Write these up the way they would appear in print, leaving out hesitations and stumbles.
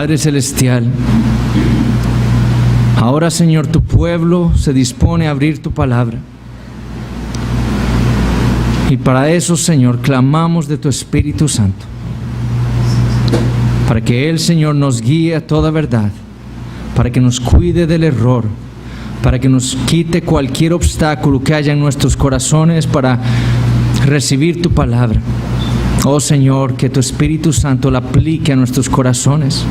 Padre Celestial, ahora, Señor, tu pueblo se dispone a abrir tu palabra. Y para eso, Señor, clamamos de tu Espíritu Santo, para que Él, Señor, nos guíe a toda verdad, para que nos cuide del error, para que nos quite cualquier obstáculo que haya en nuestros corazones para recibir tu palabra. Oh Señor, que tu Espíritu Santo la aplique a nuestros corazones.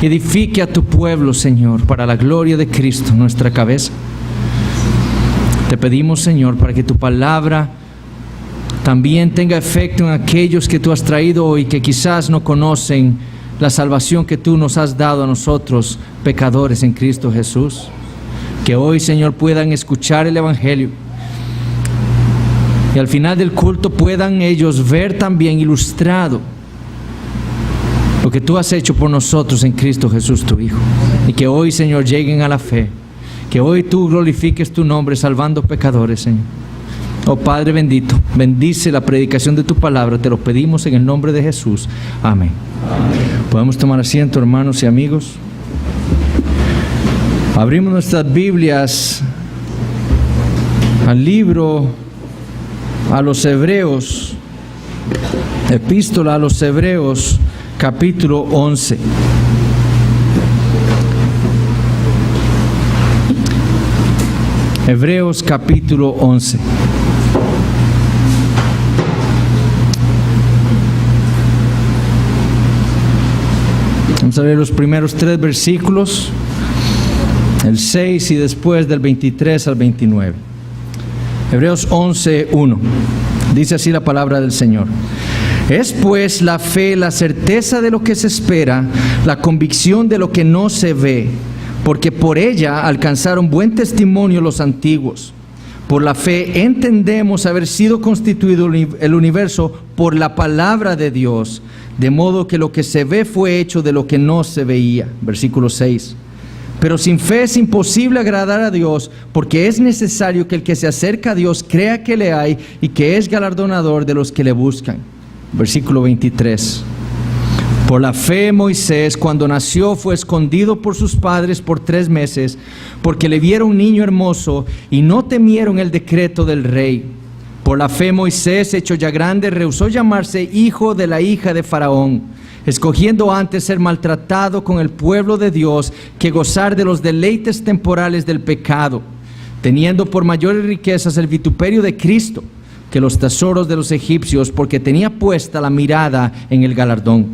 Edifique a tu pueblo, Señor, para la gloria de Cristo, nuestra cabeza. Te pedimos, Señor, para que tu palabra también tenga efecto en aquellos que tú has traído hoy, que quizás no conocen la salvación que tú nos has dado a nosotros, pecadores en Cristo Jesús. Que hoy, Señor, puedan escuchar el Evangelio. Y al final del culto puedan ellos ver también ilustrado lo que tú has hecho por nosotros en Cristo Jesús, tu Hijo. Y que hoy, Señor, lleguen a la fe. Que hoy tú glorifiques tu nombre salvando pecadores, Señor. Oh Padre bendito, bendice la predicación de tu palabra. Te lo pedimos en el nombre de Jesús. Amén. Podemos tomar asiento, hermanos y amigos. Abrimos nuestras Biblias al libro a los Hebreos, epístola a los Hebreos, capítulo 11. Hebreos capítulo 11. Vamos a ver los primeros 3 versículos, el 6 y después del 23 al 29. Hebreos 11, 1. Dice así la palabra del Señor. Es pues la fe la certeza de lo que se espera, la convicción de lo que no se ve, porque por ella alcanzaron buen testimonio los antiguos. Por la fe entendemos haber sido constituido el universo por la palabra de Dios, de modo que lo que se ve fue hecho de lo que no se veía. Versículo 6. Pero sin fe es imposible agradar a Dios, porque es necesario que el que se acerca a Dios crea que le hay y que es galardonador de los que le buscan. Versículo 23. Por la fe Moisés, cuando nació, fue escondido por sus padres por 3 meses, porque le vieron niño hermoso y no temieron el decreto del rey. Por la fe Moisés, hecho ya grande, rehusó llamarse hijo de la hija de Faraón, escogiendo antes ser maltratado con el pueblo de Dios que gozar de los deleites temporales del pecado, teniendo por mayores riquezas el vituperio de Cristo que los tesoros de los egipcios, porque tenía puesta la mirada en el galardón.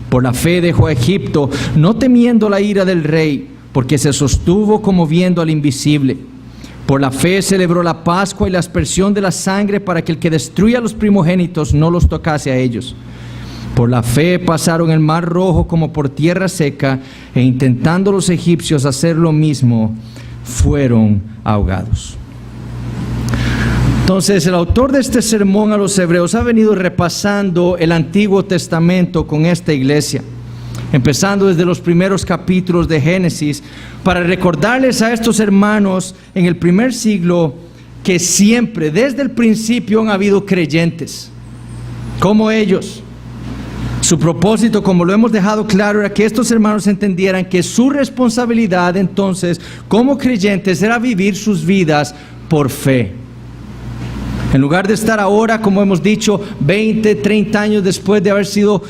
Por la fe dejó a Egipto, no temiendo la ira del rey, porque se sostuvo como viendo al invisible. Por la fe celebró la Pascua y la aspersión de la sangre, para que el que destruía a los primogénitos no los tocase a ellos. Por la fe pasaron el mar Rojo como por tierra seca, e intentando los egipcios hacer lo mismo, fueron ahogados. Entonces, el autor de este sermón a los hebreos ha venido repasando el Antiguo Testamento con esta iglesia, empezando desde los primeros capítulos de Génesis, para recordarles a estos hermanos en el primer siglo que siempre, desde el principio, han habido creyentes como ellos. Su propósito, como lo hemos dejado claro, era que estos hermanos entendieran que su responsabilidad entonces como creyentes era vivir sus vidas por fe. En lugar de estar ahora, como hemos dicho, 20, 30 años después de haber sido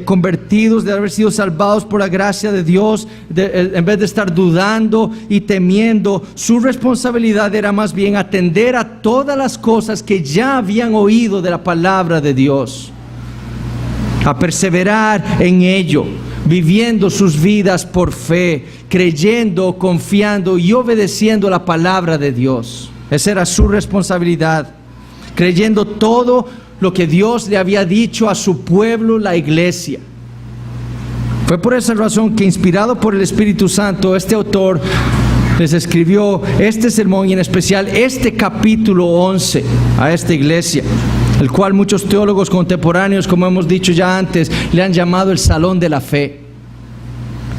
convertidos, de haber sido salvados por la gracia de Dios, en vez de estar dudando y temiendo, su responsabilidad era más bien atender a todas las cosas que ya habían oído de la palabra de Dios, a perseverar en ello, viviendo sus vidas por fe, creyendo, confiando y obedeciendo la palabra de Dios. Esa era su responsabilidad, creyendo todo lo que Dios le había dicho a su pueblo, la iglesia. Fue por esa razón que, inspirado por el Espíritu Santo, este autor les escribió este sermón y en especial este capítulo 11 a esta iglesia, el cual muchos teólogos contemporáneos, como hemos dicho ya antes, le han llamado el Salón de la Fe.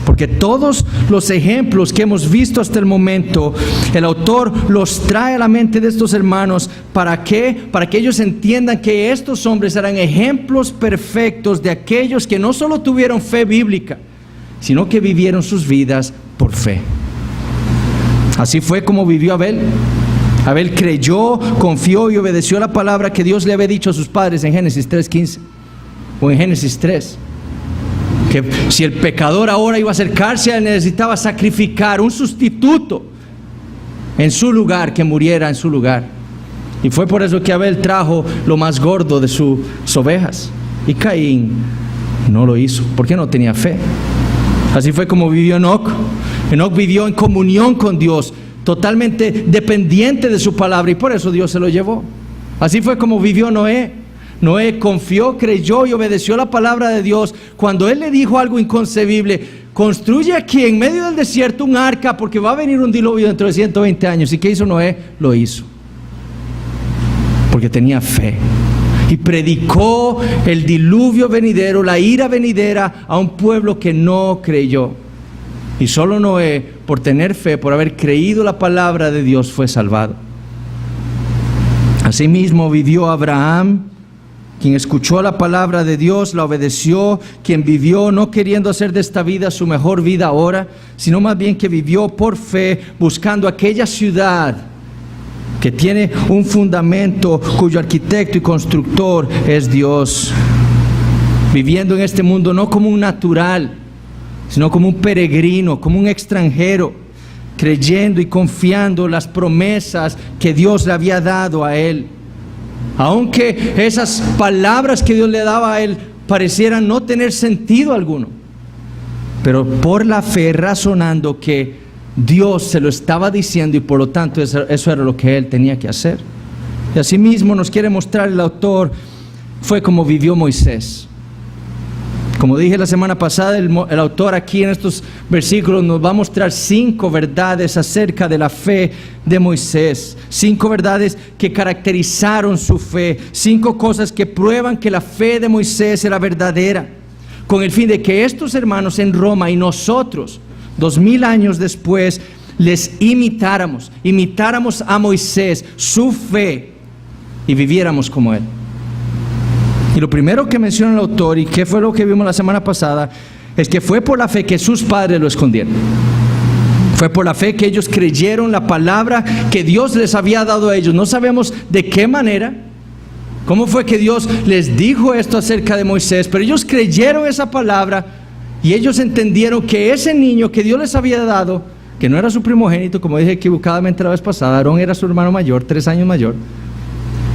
Porque todos los ejemplos que hemos visto hasta el momento, el autor los trae a la mente de estos hermanos. ¿Para qué? Para que ellos entiendan que estos hombres eran ejemplos perfectos de aquellos que no solo tuvieron fe bíblica, sino que vivieron sus vidas por fe. Así fue como vivió Abel. Abel creyó, confió y obedeció la palabra que Dios le había dicho a sus padres en Génesis 3:15 o en Génesis 3. Que si el pecador ahora iba a acercarse a él, necesitaba sacrificar un sustituto en su lugar, que muriera en su lugar. Y fue por eso que Abel trajo lo más gordo de sus ovejas. Y Caín no lo hizo, porque no tenía fe. Así fue como vivió Enoc. Enoc vivió en comunión con Dios, totalmente dependiente de su palabra, y por eso Dios se lo llevó. Así fue como vivió Noé. Noé confió, creyó y obedeció la palabra de Dios. Cuando él le dijo algo inconcebible: construye aquí en medio del desierto un arca, porque va a venir un diluvio dentro de 120 años. ¿Y qué hizo Noé? Lo hizo, porque tenía fe. Y predicó el diluvio venidero, la ira venidera, a un pueblo que no creyó. Y solo Noé, por tener fe, por haber creído la palabra de Dios, fue salvado. Asimismo vivió Abraham, quien escuchó la palabra de Dios, la obedeció, quien vivió no queriendo hacer de esta vida su mejor vida ahora, sino más bien que vivió por fe, buscando aquella ciudad que tiene un fundamento, cuyo arquitecto y constructor es Dios. Viviendo en este mundo no como un natural, sino como un peregrino, como un extranjero, creyendo y confiando las promesas que Dios le había dado a él. Aunque esas palabras que Dios le daba a él parecieran no tener sentido alguno, pero por la fe, razonando que Dios se lo estaba diciendo, y por lo tanto eso era lo que él tenía que hacer. Y así mismo nos quiere mostrar el autor, fue como vivió Moisés. Como dije la semana pasada, el autor aquí en estos versículos nos va a mostrar 5 verdades acerca de la fe de Moisés. 5 verdades que caracterizaron su fe. 5 cosas que prueban que la fe de Moisés era verdadera, con el fin de que estos hermanos en Roma y nosotros, 2000 años después, les imitáramos a Moisés, su fe, y viviéramos como él. Y lo primero que menciona el autor, y que fue lo que vimos la semana pasada, es que fue por la fe que sus padres lo escondieron. Fue por la fe que ellos creyeron la palabra que Dios les había dado a ellos. No sabemos de qué manera, cómo fue que Dios les dijo esto acerca de Moisés, pero ellos creyeron esa palabra, y ellos entendieron que ese niño que Dios les había dado, que no era su primogénito, como dije equivocadamente la vez pasada, Aarón era su hermano mayor, 3 años mayor,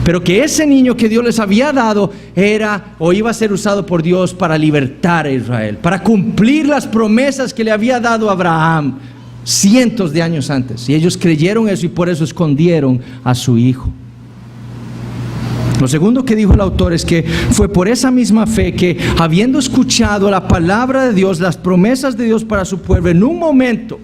pero que ese niño que Dios les había dado era o iba a ser usado por Dios para libertar a Israel, para cumplir las promesas que le había dado a Abraham cientos de años antes. Y ellos creyeron eso, y por eso escondieron a su hijo. Lo segundo que dijo el autor es que fue por esa misma fe que, habiendo escuchado la palabra de Dios, las promesas de Dios para su pueblo, en un momento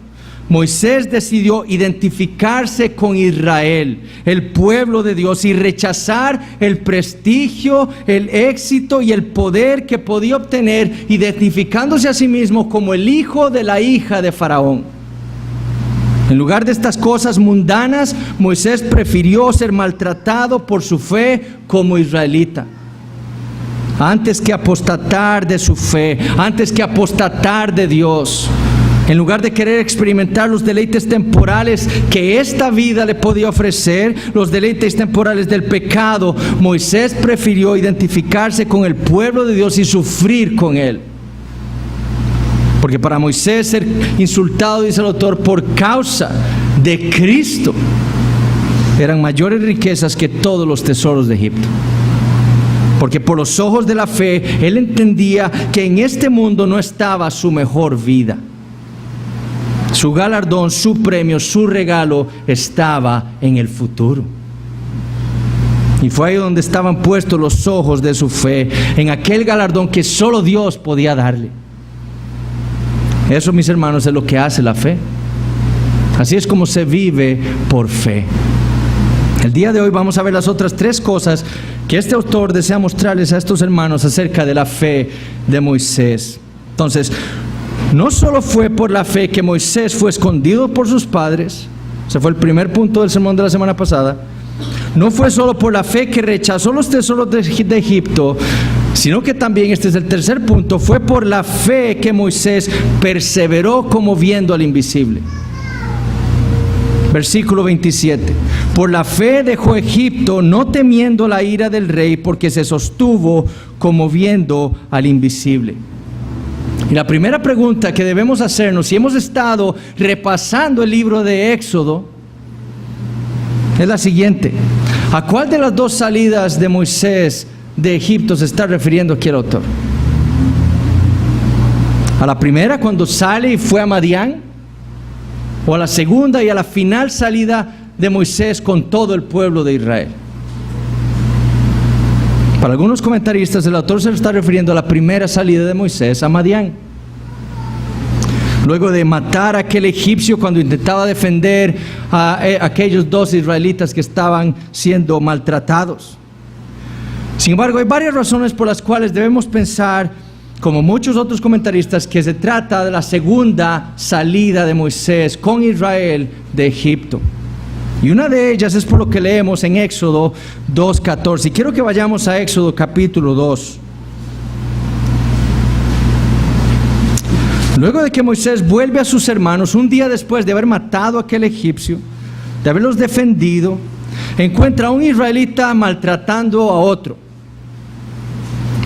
Moisés decidió identificarse con Israel, el pueblo de Dios, y rechazar el prestigio, el éxito y el poder que podía obtener, identificándose a sí mismo como el hijo de la hija de Faraón. En lugar de estas cosas mundanas, Moisés prefirió ser maltratado por su fe como israelita, antes que apostatar de su fe, antes que apostatar de Dios. En lugar de querer experimentar los deleites temporales que esta vida le podía ofrecer, los deleites temporales del pecado, Moisés prefirió identificarse con el pueblo de Dios y sufrir con él. Porque para Moisés ser insultado, dice el autor, por causa de Cristo, eran mayores riquezas que todos los tesoros de Egipto. Porque por los ojos de la fe, él entendía que en este mundo no estaba su mejor vida. Su galardón, su premio, su regalo estaba en el futuro. Y fue ahí donde estaban puestos los ojos de su fe, en aquel galardón que solo Dios podía darle. Eso, mis hermanos, es lo que hace la fe. Así es como se vive por fe. El día de hoy vamos a ver las otras 3 cosas que este autor desea mostrarles a estos hermanos acerca de la fe de Moisés. Entonces, no solo fue por la fe que Moisés fue escondido por sus padres, ese fue el primer punto del sermón de la semana pasada. No fue solo por la fe que rechazó los tesoros de Egipto, sino que también, este es el tercer punto, fue por la fe que Moisés perseveró como viendo al invisible. Versículo 27. Por la fe dejó Egipto, no temiendo la ira del rey, porque se sostuvo como viendo al invisible. Y la primera pregunta que debemos hacernos, si hemos estado repasando el libro de Éxodo, es la siguiente: ¿a cuál de las dos salidas de Moisés de Egipto se está refiriendo aquí el autor? ¿A la primera, cuando sale y fue a Madián? ¿O a la segunda y a la final salida de Moisés con todo el pueblo de Israel? Para algunos comentaristas, el autor se está refiriendo a la primera salida de Moisés a Madián. Luego de matar a aquel egipcio cuando intentaba defender a aquellos 2 israelitas que estaban siendo maltratados. Sin embargo, hay varias razones por las cuales debemos pensar, como muchos otros comentaristas, que se trata de la segunda salida de Moisés con Israel de Egipto. Y una de ellas es por lo que leemos en Éxodo 2:14. Y quiero que vayamos a Éxodo capítulo 2. Luego de que Moisés vuelve a sus hermanos, un día después de haber matado a aquel egipcio, de haberlos defendido, encuentra a un israelita maltratando a otro.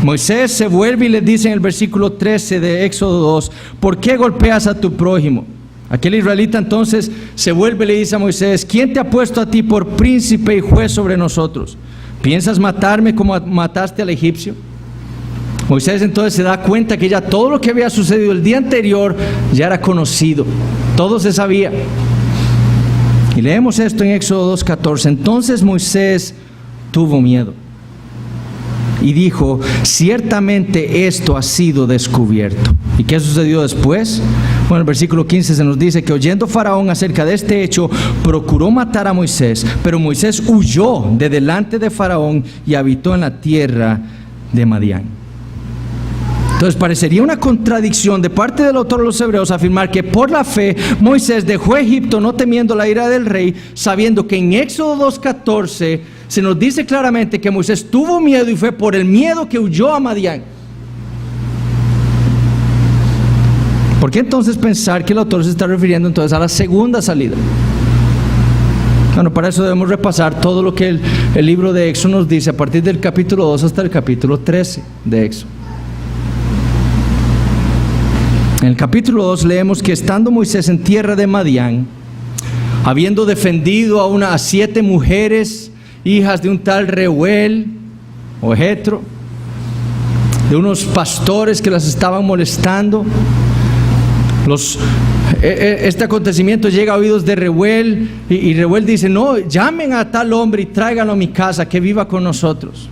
Moisés se vuelve y le dice en el versículo 13 de Éxodo 2, ¿por qué golpeas a tu prójimo? Aquel israelita entonces se vuelve y le dice a Moisés, ¿quién te ha puesto a ti por príncipe y juez sobre nosotros? ¿Piensas matarme como mataste al egipcio? Moisés entonces se da cuenta que ya todo lo que había sucedido el día anterior ya era conocido, todo se sabía. Y leemos esto en Éxodo 2:14. Entonces Moisés tuvo miedo y dijo, ciertamente esto ha sido descubierto. ¿Y qué sucedió después? Bueno, el versículo 15 se nos dice que oyendo Faraón acerca de este hecho, procuró matar a Moisés, pero Moisés huyó de delante de Faraón y habitó en la tierra de Madián. Entonces parecería una contradicción de parte del autor de los Hebreos afirmar que por la fe Moisés dejó Egipto no temiendo la ira del rey, sabiendo que en Éxodo 2:14 se nos dice claramente que Moisés tuvo miedo y fue por el miedo que huyó a Madián. ¿Por qué entonces pensar que el autor se está refiriendo entonces a la segunda salida? Bueno, para eso debemos repasar todo lo que el libro de Éxodo nos dice a partir del capítulo 2 hasta el capítulo 13 de Éxodo. En el capítulo 2 leemos que estando Moisés en tierra de Madián, habiendo defendido a 7 mujeres, hijas de un tal Reuel o Jetro, de unos pastores que las estaban molestando, este acontecimiento llega a oídos de Reuel y Reuel dice, no, llamen a tal hombre y tráiganlo a mi casa, que viva con nosotros.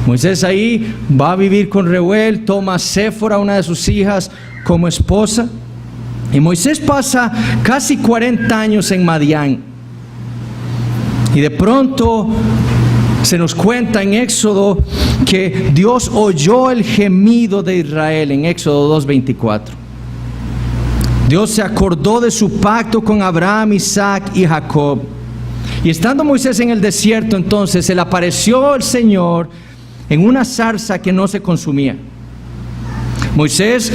Moisés ahí va a vivir con Reuel, toma a Séfora, una de sus hijas, como esposa, y Moisés pasa casi 40 años en Madián. Y de pronto se nos cuenta en Éxodo que Dios oyó el gemido de Israel en Éxodo 2:24. Dios se acordó de su pacto con Abraham, Isaac y Jacob. Y estando Moisés en el desierto, entonces se le apareció el Señor en una zarza que no se consumía. Moisés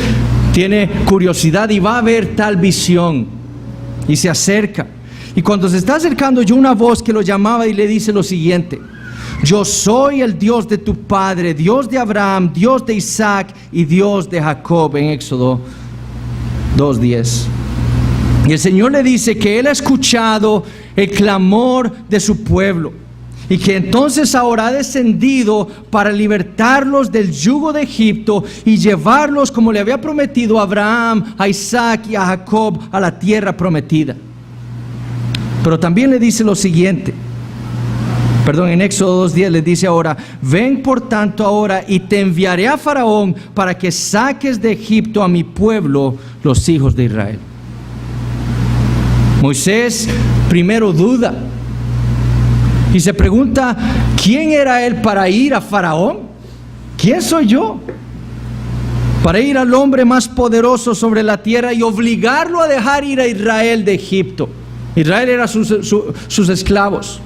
tiene curiosidad y va a ver tal visión y se acerca. Y cuando se está acercando, oyó una voz que lo llamaba y le dice lo siguiente: yo soy el Dios de tu padre, Dios de Abraham, Dios de Isaac y Dios de Jacob, en Éxodo 2:10. Y el Señor le dice que Él ha escuchado el clamor de su pueblo y que entonces ahora ha descendido para libertarlos del yugo de Egipto y llevarlos, como le había prometido a Abraham, a Isaac y a Jacob, a la tierra prometida. Pero también le dice lo siguiente, en Éxodo 2:10 les dice ahora: ven por tanto ahora y te enviaré a Faraón para que saques de Egipto a mi pueblo, los hijos de Israel. Moisés primero duda y se pregunta: ¿quién era él para ir a Faraón? ¿Quién soy yo para ir al hombre más poderoso sobre la tierra y obligarlo a dejar ir a Israel de Egipto? Israel era sus esclavos.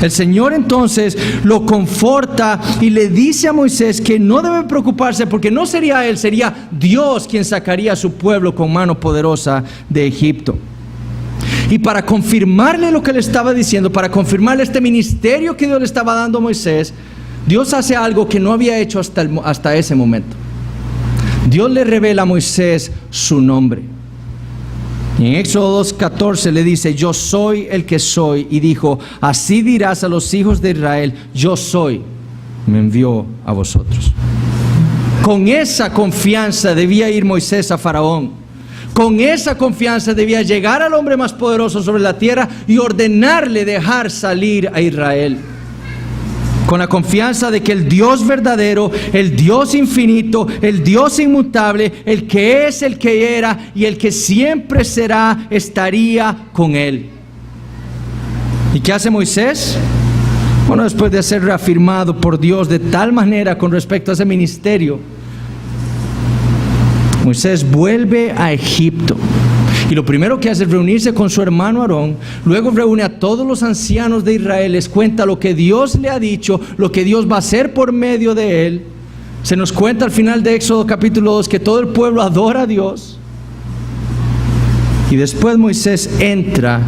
El Señor entonces lo conforta y le dice a Moisés que no debe preocuparse porque no sería él, sería Dios quien sacaría a su pueblo con mano poderosa de Egipto. Y para confirmarle lo que le estaba diciendo, para confirmarle este ministerio que Dios le estaba dando a Moisés, Dios hace algo que no había hecho hasta ese momento. Dios le revela a Moisés su nombre. Y en Éxodo 2:14 le dice: yo soy el que soy. Y dijo: así dirás a los hijos de Israel: yo soy, me envió a vosotros. Con esa confianza debía ir Moisés a Faraón. Con esa confianza debía llegar al hombre más poderoso sobre la tierra y ordenarle dejar salir a Israel. Con la confianza de que el Dios verdadero, el Dios infinito, el Dios inmutable, el que es, el que era y el que siempre será, estaría con él. ¿Y qué hace Moisés? Bueno, después de ser reafirmado por Dios de tal manera con respecto a ese ministerio, Moisés vuelve a Egipto. Y lo primero que hace es reunirse con su hermano Aarón. Luego reúne a todos los ancianos de Israel, les cuenta lo que Dios le ha dicho, lo que Dios va a hacer por medio de él. Se nos cuenta al final de Éxodo capítulo 2 que todo el pueblo adora a Dios. Y después Moisés entra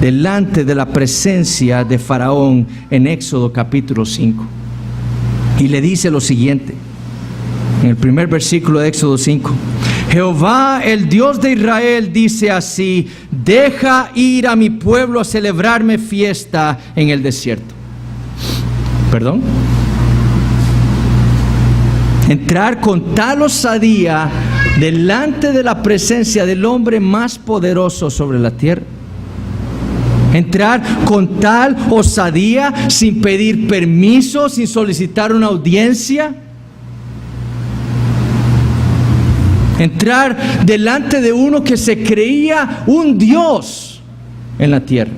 delante de la presencia de Faraón en Éxodo capítulo 5. Y le dice lo siguiente, en el primer versículo de Éxodo 5. Jehová, el Dios de Israel, dice así: deja ir a mi pueblo a celebrarme fiesta en el desierto. ¿Perdón? Entrar con tal osadía delante de la presencia del hombre más poderoso sobre la tierra. Entrar con tal osadía sin pedir permiso, sin solicitar una audiencia. Entrar delante de uno que se creía un Dios en la tierra.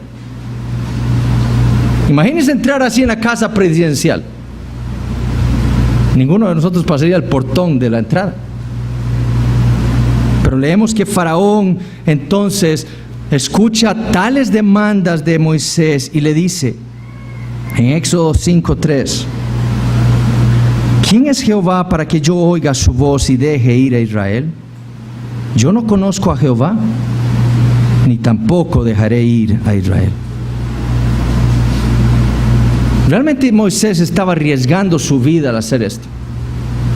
Imagínense entrar así en la casa presidencial. Ninguno de nosotros pasaría el portón de la entrada. Pero leemos que Faraón entonces escucha tales demandas de Moisés y le dice en Éxodo 5:3: ¿quién es Jehová para que yo oiga su voz y deje ir a Israel? Yo no conozco a Jehová, ni tampoco dejaré ir a Israel. Realmente Moisés estaba arriesgando su vida al hacer esto,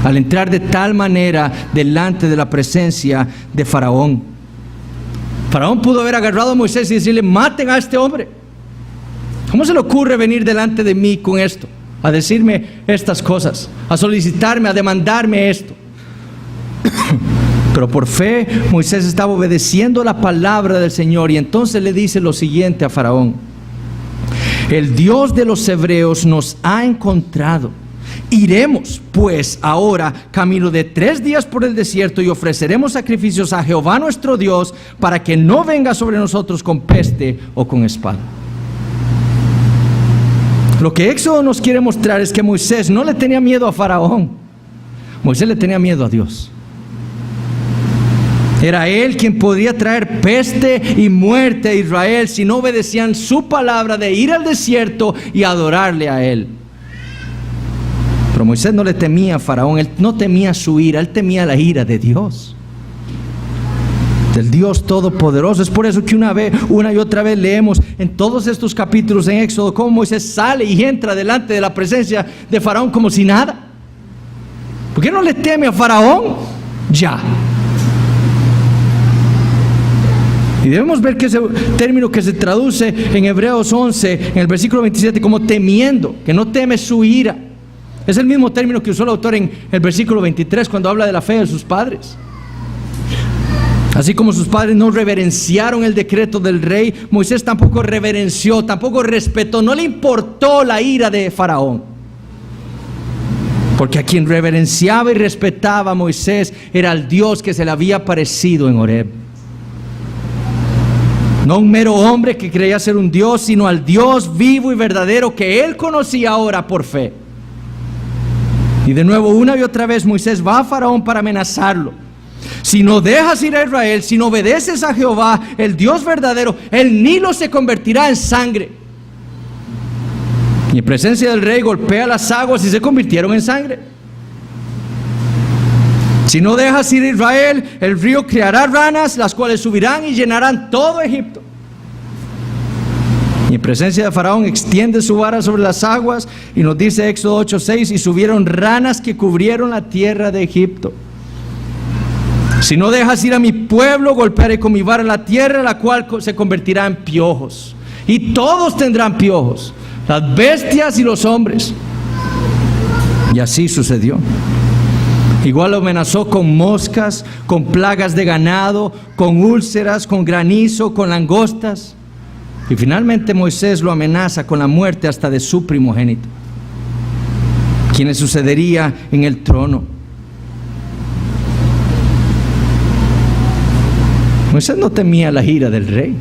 al entrar de tal manera delante de la presencia de Faraón. Faraón pudo haber agarrado a Moisés y decirle: maten a este hombre. ¿Cómo se le ocurre venir delante de mí con esto? A decirme estas cosas, a solicitarme, a demandarme esto. Pero por fe Moisés estaba obedeciendo la palabra del Señor y entonces le dice lo siguiente a Faraón: el Dios de los hebreos nos ha encontrado. Iremos pues ahora camino de 3 días por el desierto y ofreceremos sacrificios a Jehová nuestro Dios para que no venga sobre nosotros con peste o con espada. Lo que Éxodo nos quiere mostrar es que Moisés no le tenía miedo a Faraón. Moisés le tenía miedo a Dios. Era él quien podría traer peste y muerte a Israel si no obedecían su palabra de ir al desierto y adorarle a él. Pero Moisés no le temía a Faraón, él no temía su ira, él temía la ira de Dios, del Dios Todopoderoso. Es por eso que una y otra vez leemos en todos estos capítulos en Éxodo cómo Moisés sale y entra delante de la presencia de Faraón como si nada. ¿Por qué no le teme a Faraón? Ya. Y debemos ver que ese término que se traduce en Hebreos 11, en el versículo 27, como temiendo, que no teme su ira, es el mismo término que usó el autor en el versículo 23 cuando habla de la fe de sus padres. Así como sus padres no reverenciaron el decreto del rey, Moisés tampoco reverenció, tampoco respetó, no le importó la ira de Faraón. Porque a quien reverenciaba y respetaba a Moisés era el Dios que se le había aparecido en Horeb. No un mero hombre que creía ser un Dios, sino al Dios vivo y verdadero que él conocía ahora por fe. Y de nuevo, una y otra vez, Moisés va a Faraón para amenazarlo. Si no dejas ir a Israel, si no obedeces a Jehová, el Dios verdadero, el Nilo se convertirá en sangre. Y en presencia del rey golpea las aguas y se convirtieron en sangre. Si no dejas ir a Israel, el río creará ranas, las cuales subirán y llenarán todo Egipto. Y en presencia de Faraón extiende su vara sobre las aguas, y nos dice Éxodo 8:6, y subieron ranas que cubrieron la tierra de Egipto. Si no dejas ir a mi pueblo, golpearé con mi vara la tierra, la cual se convertirá en piojos. Y todos tendrán piojos, las bestias y los hombres. Y así sucedió. Igual lo amenazó con moscas, con plagas de ganado, con úlceras, con granizo, con langostas. Y finalmente Moisés lo amenaza con la muerte hasta de su primogénito, quien le sucedería en el trono. Moisés no temía la ira del rey.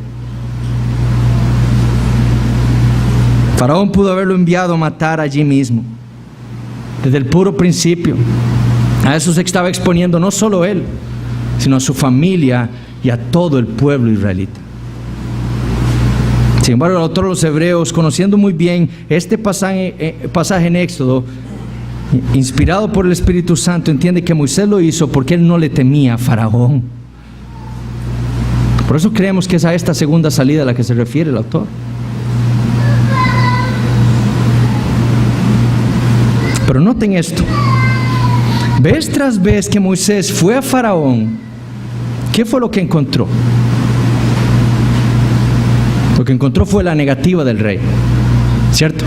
Faraón pudo haberlo enviado a matar allí mismo, desde el puro principio. A eso se estaba exponiendo no solo él, sino a su familia y a todo el pueblo israelita. Sin embargo, el autor de los Hebreos, conociendo muy bien este pasaje en Éxodo, inspirado por el Espíritu Santo, entiende que Moisés lo hizo porque él no le temía a Faraón. Por eso creemos que es a esta segunda salida a la que se refiere el autor. Pero noten esto. Vez tras vez que Moisés fue a Faraón, ¿qué fue lo que encontró? Lo que encontró fue la negativa del rey, ¿cierto?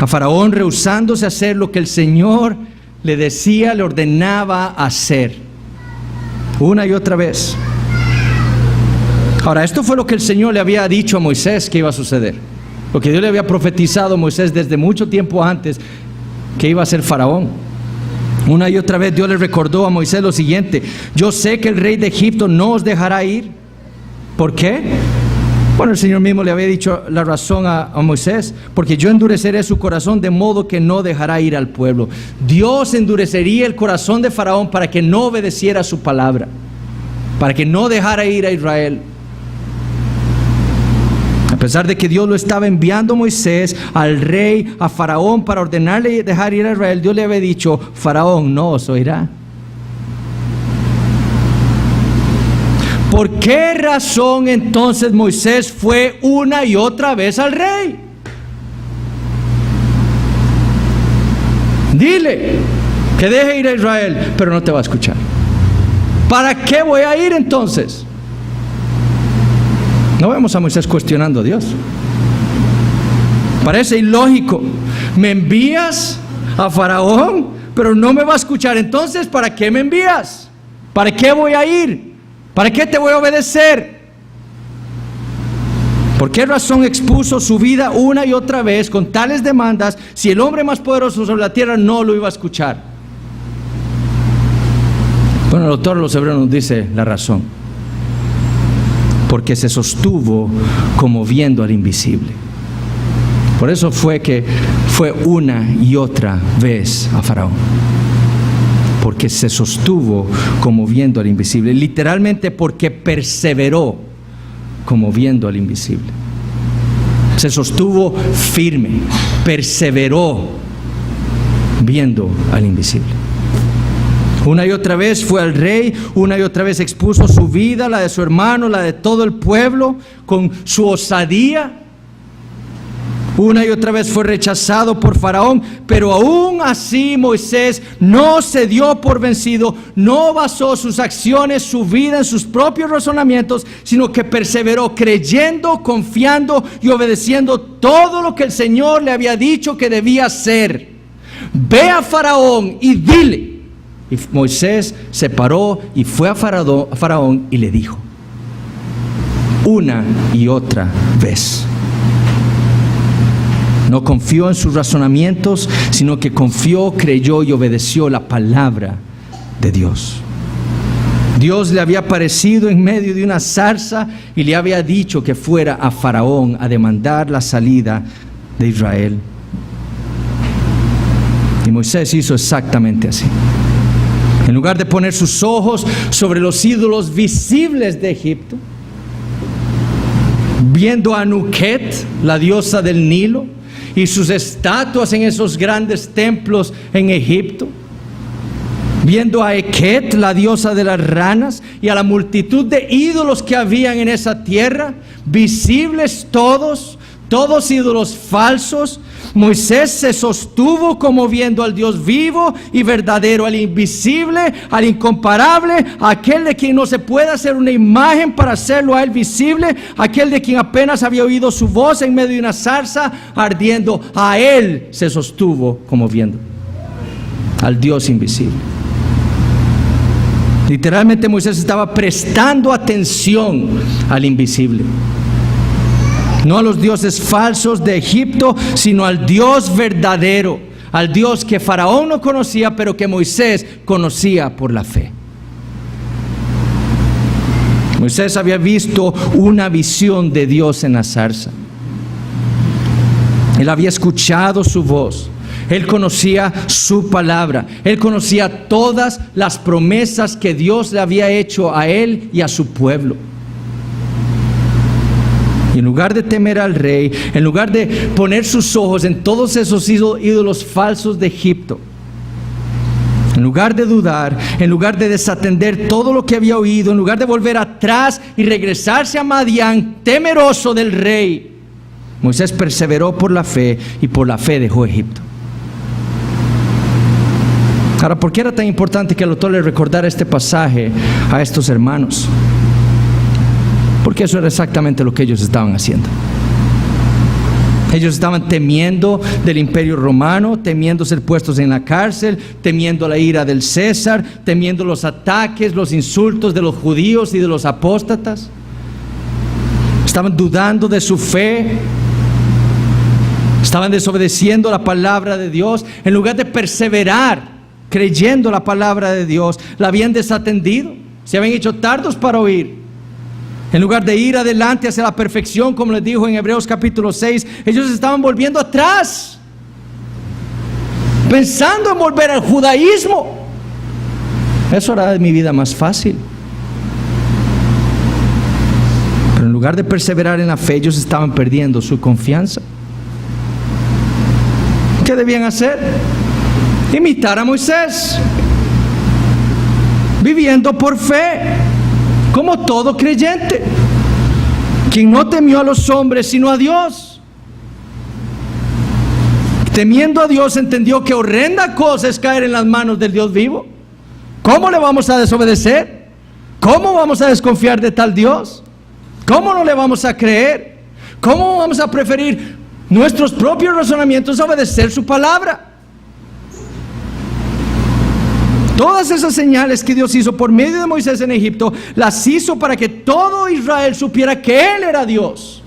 A Faraón rehusándose a hacer lo que el Señor le decía, le ordenaba hacer, una y otra vez. Ahora, esto fue lo que el Señor le había dicho a Moisés que iba a suceder, lo que Dios le había profetizado a Moisés desde mucho tiempo antes, que iba a ser Faraón. Una y otra vez Dios le recordó a Moisés lo siguiente: yo sé que el rey de Egipto no os dejará ir. ¿Por qué? Bueno, el Señor mismo le había dicho la razón a Moisés: porque yo endureceré su corazón de modo que no dejará ir al pueblo. Dios endurecería el corazón de Faraón para que no obedeciera su palabra, para que no dejara ir a Israel. A pesar de que Dios lo estaba enviando a Moisés, al rey, a Faraón, para ordenarle dejar ir a Israel, Dios le había dicho: Faraón no os oirá. ¿Por qué razón entonces Moisés fue una y otra vez al rey? Dile que deje ir a Israel, pero no te va a escuchar. ¿Para qué voy a ir entonces? No vemos a Moisés cuestionando a Dios. Parece ilógico. Me envías a Faraón, pero no me va a escuchar. Entonces, ¿para qué me envías? ¿Para qué voy a ir? ¿Para qué te voy a obedecer? ¿Por qué razón expuso su vida una y otra vez con tales demandas si el hombre más poderoso sobre la tierra no lo iba a escuchar? Bueno, el autor de los Hebreos nos dice la razón: porque se sostuvo como viendo al invisible. Por eso fue que fue una y otra vez a Faraón, porque se sostuvo como viendo al invisible. Literalmente, porque perseveró como viendo al invisible. Se sostuvo firme, perseveró viendo al invisible. Una y otra vez fue al rey, una y otra vez expuso su vida, la de su hermano, la de todo el pueblo, con su osadía. Una y otra vez fue rechazado por Faraón, pero aún así Moisés no se dio por vencido, no basó sus acciones, su vida en sus propios razonamientos, sino que perseveró creyendo, confiando y obedeciendo todo lo que el Señor le había dicho que debía hacer. Ve a Faraón y dile. Y Moisés se paró y fue a Faraón y le dijo, una y otra vez. No confió en sus razonamientos, sino que confió, creyó y obedeció la palabra de Dios. Dios le había aparecido en medio de una zarza y le había dicho que fuera a Faraón a demandar la salida de Israel. Y Moisés hizo exactamente así. En lugar de poner sus ojos sobre los ídolos visibles de Egipto, viendo a Anuket, la diosa del Nilo, y sus estatuas en esos grandes templos en Egipto, viendo a Eket, la diosa de las ranas, y a la multitud de ídolos que habían en esa tierra, visibles todos ídolos falsos. Moisés se sostuvo como viendo al Dios vivo y verdadero, al invisible, al incomparable, aquel de quien no se puede hacer una imagen para hacerlo a él visible, aquel de quien apenas había oído su voz en medio de una zarza ardiendo. A él se sostuvo como viendo al Dios invisible. Literalmente Moisés estaba prestando atención al invisible. No a los dioses falsos de Egipto, sino al Dios verdadero, al Dios que Faraón no conocía, pero que Moisés conocía por la fe. Moisés había visto una visión de Dios en la zarza. Él había escuchado su voz. Él conocía su palabra. Él conocía todas las promesas que Dios le había hecho a él y a su pueblo. Y en lugar de temer al rey, en lugar de poner sus ojos en todos esos ídolos falsos de Egipto, en lugar de dudar, en lugar de desatender todo lo que había oído, en lugar de volver atrás y regresarse a Madián temeroso del rey, Moisés perseveró por la fe y por la fe dejó Egipto. Ahora, ¿por qué era tan importante que el autor le recordara este pasaje a estos hermanos? Porque eso era exactamente lo que ellos estaban haciendo. Ellos estaban temiendo del imperio romano, temiendo ser puestos en la cárcel, temiendo la ira del César, temiendo los ataques, los insultos de los judíos y de los apóstatas. Estaban dudando de su fe. Estaban desobedeciendo la palabra de Dios. En lugar de perseverar creyendo la palabra de Dios, la habían desatendido. Se habían hecho tardos para oír. En lugar de ir adelante hacia la perfección, como les dijo en Hebreos capítulo 6, ellos estaban volviendo atrás, pensando en volver al judaísmo. Eso hará de mi vida más fácil. Pero en lugar de perseverar en la fe, ellos estaban perdiendo su confianza. ¿Qué debían hacer? Imitar a Moisés, viviendo por fe, como todo creyente, quien no temió a los hombres sino a Dios. Temiendo a Dios, entendió que horrenda cosa es caer en las manos del Dios vivo. ¿Cómo le vamos a desobedecer? ¿Cómo vamos a desconfiar de tal Dios? ¿Cómo no le vamos a creer? ¿Cómo vamos a preferir nuestros propios razonamientos a obedecer su palabra? Todas esas señales que Dios hizo por medio de Moisés en Egipto, las hizo para que todo Israel supiera que Él era Dios.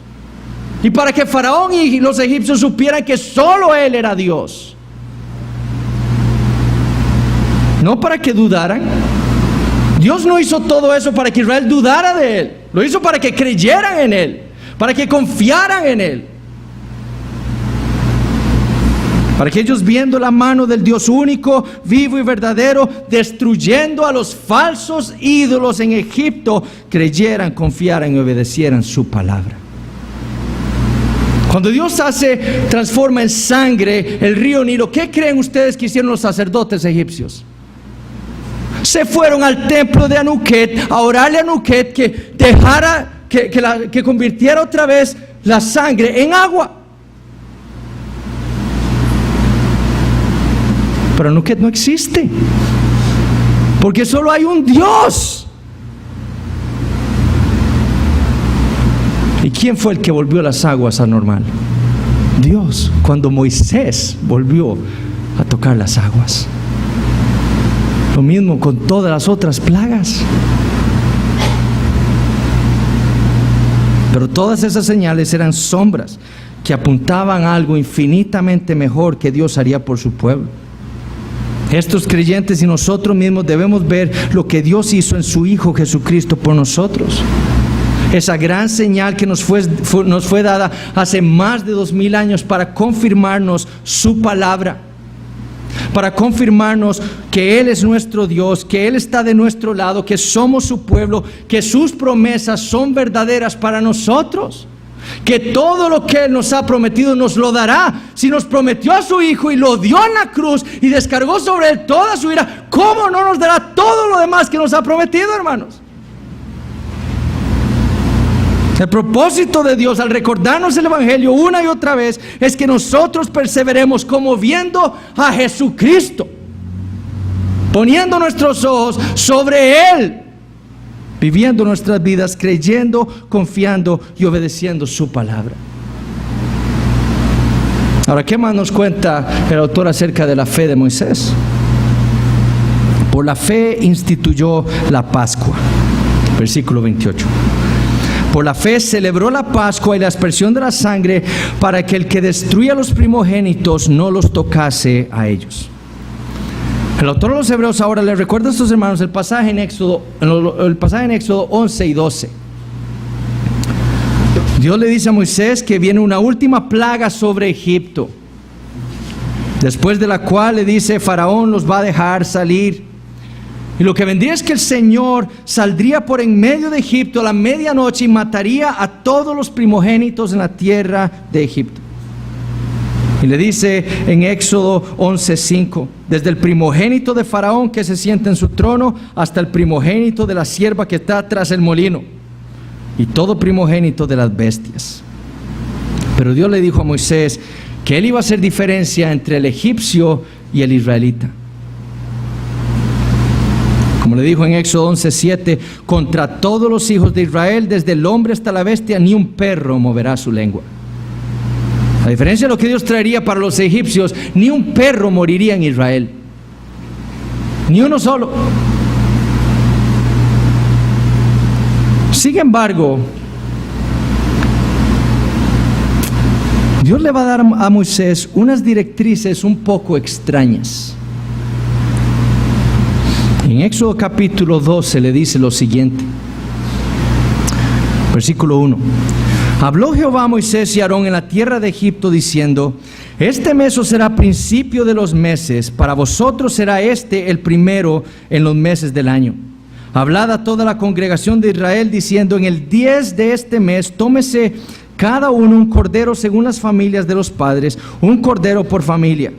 Y para que Faraón y los egipcios supieran que solo Él era Dios. No para que dudaran. Dios no hizo todo eso para que Israel dudara de Él. Lo hizo para que creyeran en Él, para que confiaran en Él. Para que ellos, viendo la mano del Dios único, vivo y verdadero, destruyendo a los falsos ídolos en Egipto, creyeran, confiaran y obedecieran su palabra. Cuando Dios transforma en sangre el río Nilo, ¿qué creen ustedes que hicieron los sacerdotes egipcios? Se fueron al templo de Anuket a orarle a Anuket que dejara, que convirtiera otra vez la sangre en agua. Pero Anuket no existe, porque solo hay un Dios. ¿Y quién fue el que volvió las aguas a normal? Dios, cuando Moisés volvió a tocar las aguas. Lo mismo con todas las otras plagas. Pero todas esas señales eran sombras que apuntaban a algo infinitamente mejor que Dios haría por su pueblo. Estos creyentes y nosotros mismos debemos ver lo que Dios hizo en su Hijo Jesucristo por nosotros. Esa gran señal que nos fue dada hace más de 2000 años para confirmarnos su palabra, para confirmarnos que Él es nuestro Dios, que Él está de nuestro lado, que somos su pueblo, que sus promesas son verdaderas para nosotros. que todo lo que Él nos ha prometido nos lo dará. Si nos prometió a su Hijo y lo dio en la cruz y descargó sobre Él toda su ira, ¿cómo no nos dará todo lo demás que nos ha prometido, hermanos? El propósito de Dios al recordarnos el Evangelio una y otra vez es que nosotros perseveremos como viendo a Jesucristo, poniendo nuestros ojos sobre Él, viviendo nuestras vidas creyendo, confiando y obedeciendo su palabra. Ahora, ¿qué más nos cuenta el autor acerca de la fe de Moisés? Por la fe instituyó la Pascua. Versículo 28. Por la fe celebró la Pascua y la aspersión de la sangre para que el que destruía a los primogénitos no los tocase a ellos. El autor de los Hebreos ahora les recuerda a estos hermanos el pasaje en Éxodo 11 y 12. Dios le dice a Moisés que viene una última plaga sobre Egipto, después de la cual le dice: Faraón los va a dejar salir. Y lo que vendría es que el Señor saldría por en medio de Egipto a la medianoche y mataría a todos los primogénitos en la tierra de Egipto. Y le dice en Éxodo 11:5: desde el primogénito de Faraón que se sienta en su trono hasta el primogénito de la sierva que está tras el molino, y todo primogénito de las bestias. Pero Dios le dijo a Moisés que él iba a hacer diferencia entre el egipcio y el israelita. Como le dijo en Éxodo 11:7: contra todos los hijos de Israel, desde el hombre hasta la bestia, ni un perro moverá su lengua. A diferencia de lo que Dios traería para los egipcios, ni un perro moriría en Israel, ni uno solo. Sin embargo, Dios le va a dar a Moisés unas directrices un poco extrañas. En Éxodo capítulo 12 le dice lo siguiente, versículo 1: habló Jehová a Moisés y a Aarón en la tierra de Egipto diciendo: este mes os será principio de los meses, para vosotros será este el primero en los meses del año. Hablad a toda la congregación de Israel diciendo: en el 10 de este mes tómese cada uno un cordero según las familias de los padres, un cordero por familia.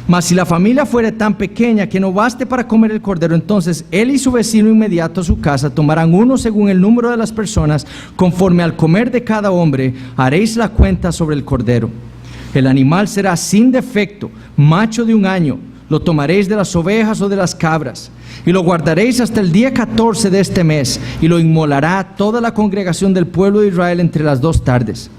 Mas si la familia fuere tan pequeña que no baste para comer el cordero, entonces él y su vecino inmediato a su casa tomarán uno según el número de las personas, conforme al comer de cada hombre haréis la cuenta sobre el cordero. El animal será sin defecto, macho de 1 año, lo tomaréis de las ovejas o de las cabras, y lo guardaréis hasta el día 14 de este mes, y lo inmolará toda la congregación del pueblo de Israel entre las 2 tardes.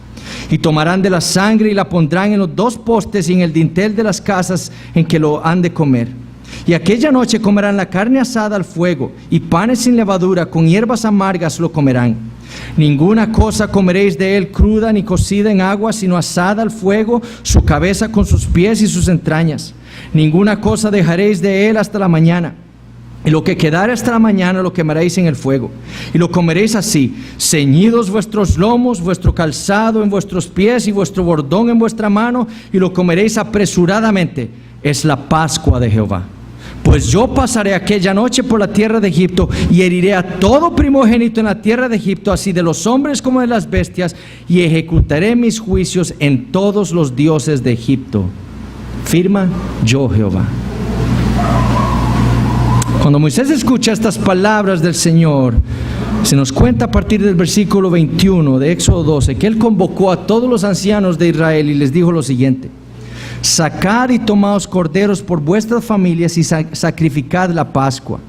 Y tomarán de la sangre y la pondrán en los 2 postes y en el dintel de las casas en que lo han de comer. Y aquella noche comerán la carne asada al fuego, y panes sin levadura, con hierbas amargas lo comerán. Ninguna cosa comeréis de él cruda ni cocida en agua, sino asada al fuego, su cabeza con sus pies y sus entrañas. Ninguna cosa dejaréis de él hasta la mañana. Y lo que quedare hasta la mañana lo quemaréis en el fuego. Y lo comeréis así: ceñidos vuestros lomos, vuestro calzado en vuestros pies y vuestro bordón en vuestra mano, y lo comeréis apresuradamente. Es la Pascua de Jehová. Pues yo pasaré aquella noche por la tierra de Egipto, y heriré a todo primogénito en la tierra de Egipto, así de los hombres como de las bestias, y ejecutaré mis juicios en todos los dioses de Egipto. Firma yo Jehová. Cuando Moisés escucha estas palabras del Señor, se nos cuenta a partir del versículo 21 de Éxodo 12 que él convocó a todos los ancianos de Israel y les dijo lo siguiente: sacad y tomaos corderos por vuestras familias y sacrificad la Pascua.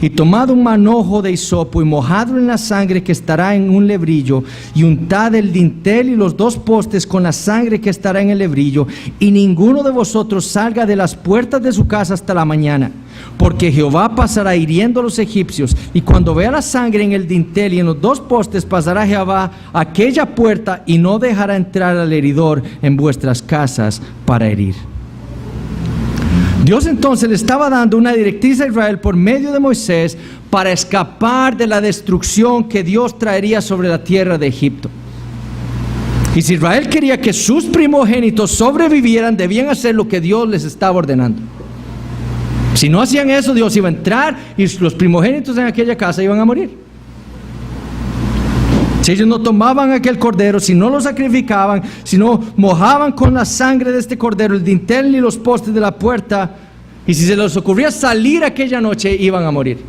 Y tomad un manojo de hisopo y mojadlo en la sangre que estará en un lebrillo, y untad el dintel y los 2 postes con la sangre que estará en el lebrillo, y ninguno de vosotros salga de las puertas de su casa hasta la mañana, porque Jehová pasará hiriendo a los egipcios, y cuando vea la sangre en el dintel y en los 2 postes, pasará Jehová a aquella puerta y no dejará entrar al heridor en vuestras casas para herir. Dios entonces le estaba dando una directriz a Israel por medio de Moisés para escapar de la destrucción que Dios traería sobre la tierra de Egipto. Y si Israel quería que sus primogénitos sobrevivieran, debían hacer lo que Dios les estaba ordenando. Si no hacían eso, Dios iba a entrar y los primogénitos en aquella casa iban a morir. Si ellos no tomaban aquel cordero, si no lo sacrificaban, si no mojaban con la sangre de este cordero el dintel y los postes de la puerta, y si se les ocurría salir aquella noche, iban a morir.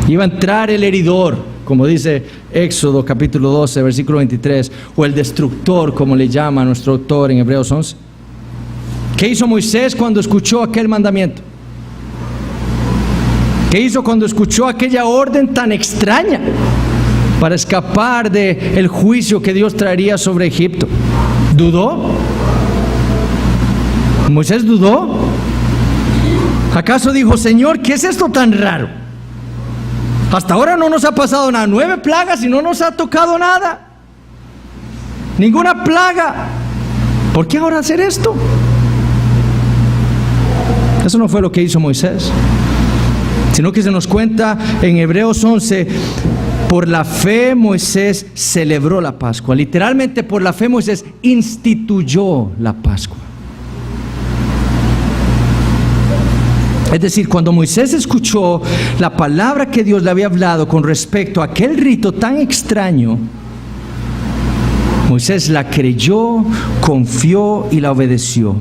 Iba a entrar el heridor, como dice Éxodo capítulo 12, versículo 23, o el destructor, como le llama nuestro autor en Hebreos 11. ¿Qué hizo Moisés cuando escuchó aquel mandamiento? ¿Qué hizo cuando escuchó aquella orden tan extraña para escapar del juicio que Dios traería sobre Egipto? ¿Dudó? ¿Moisés dudó? ¿Acaso dijo, Señor, qué es esto tan raro? Hasta ahora no nos ha pasado nada, 9 plagas y no nos ha tocado nada. Ninguna plaga. ¿Por qué ahora hacer esto? Eso no fue lo que hizo Moisés, sino que se nos cuenta en Hebreos 11, por la fe Moisés celebró la Pascua. Literalmente por la fe Moisés instituyó la Pascua. Es decir, cuando Moisés escuchó la palabra que Dios le había hablado con respecto a aquel rito tan extraño, Moisés la creyó, confió y la obedeció.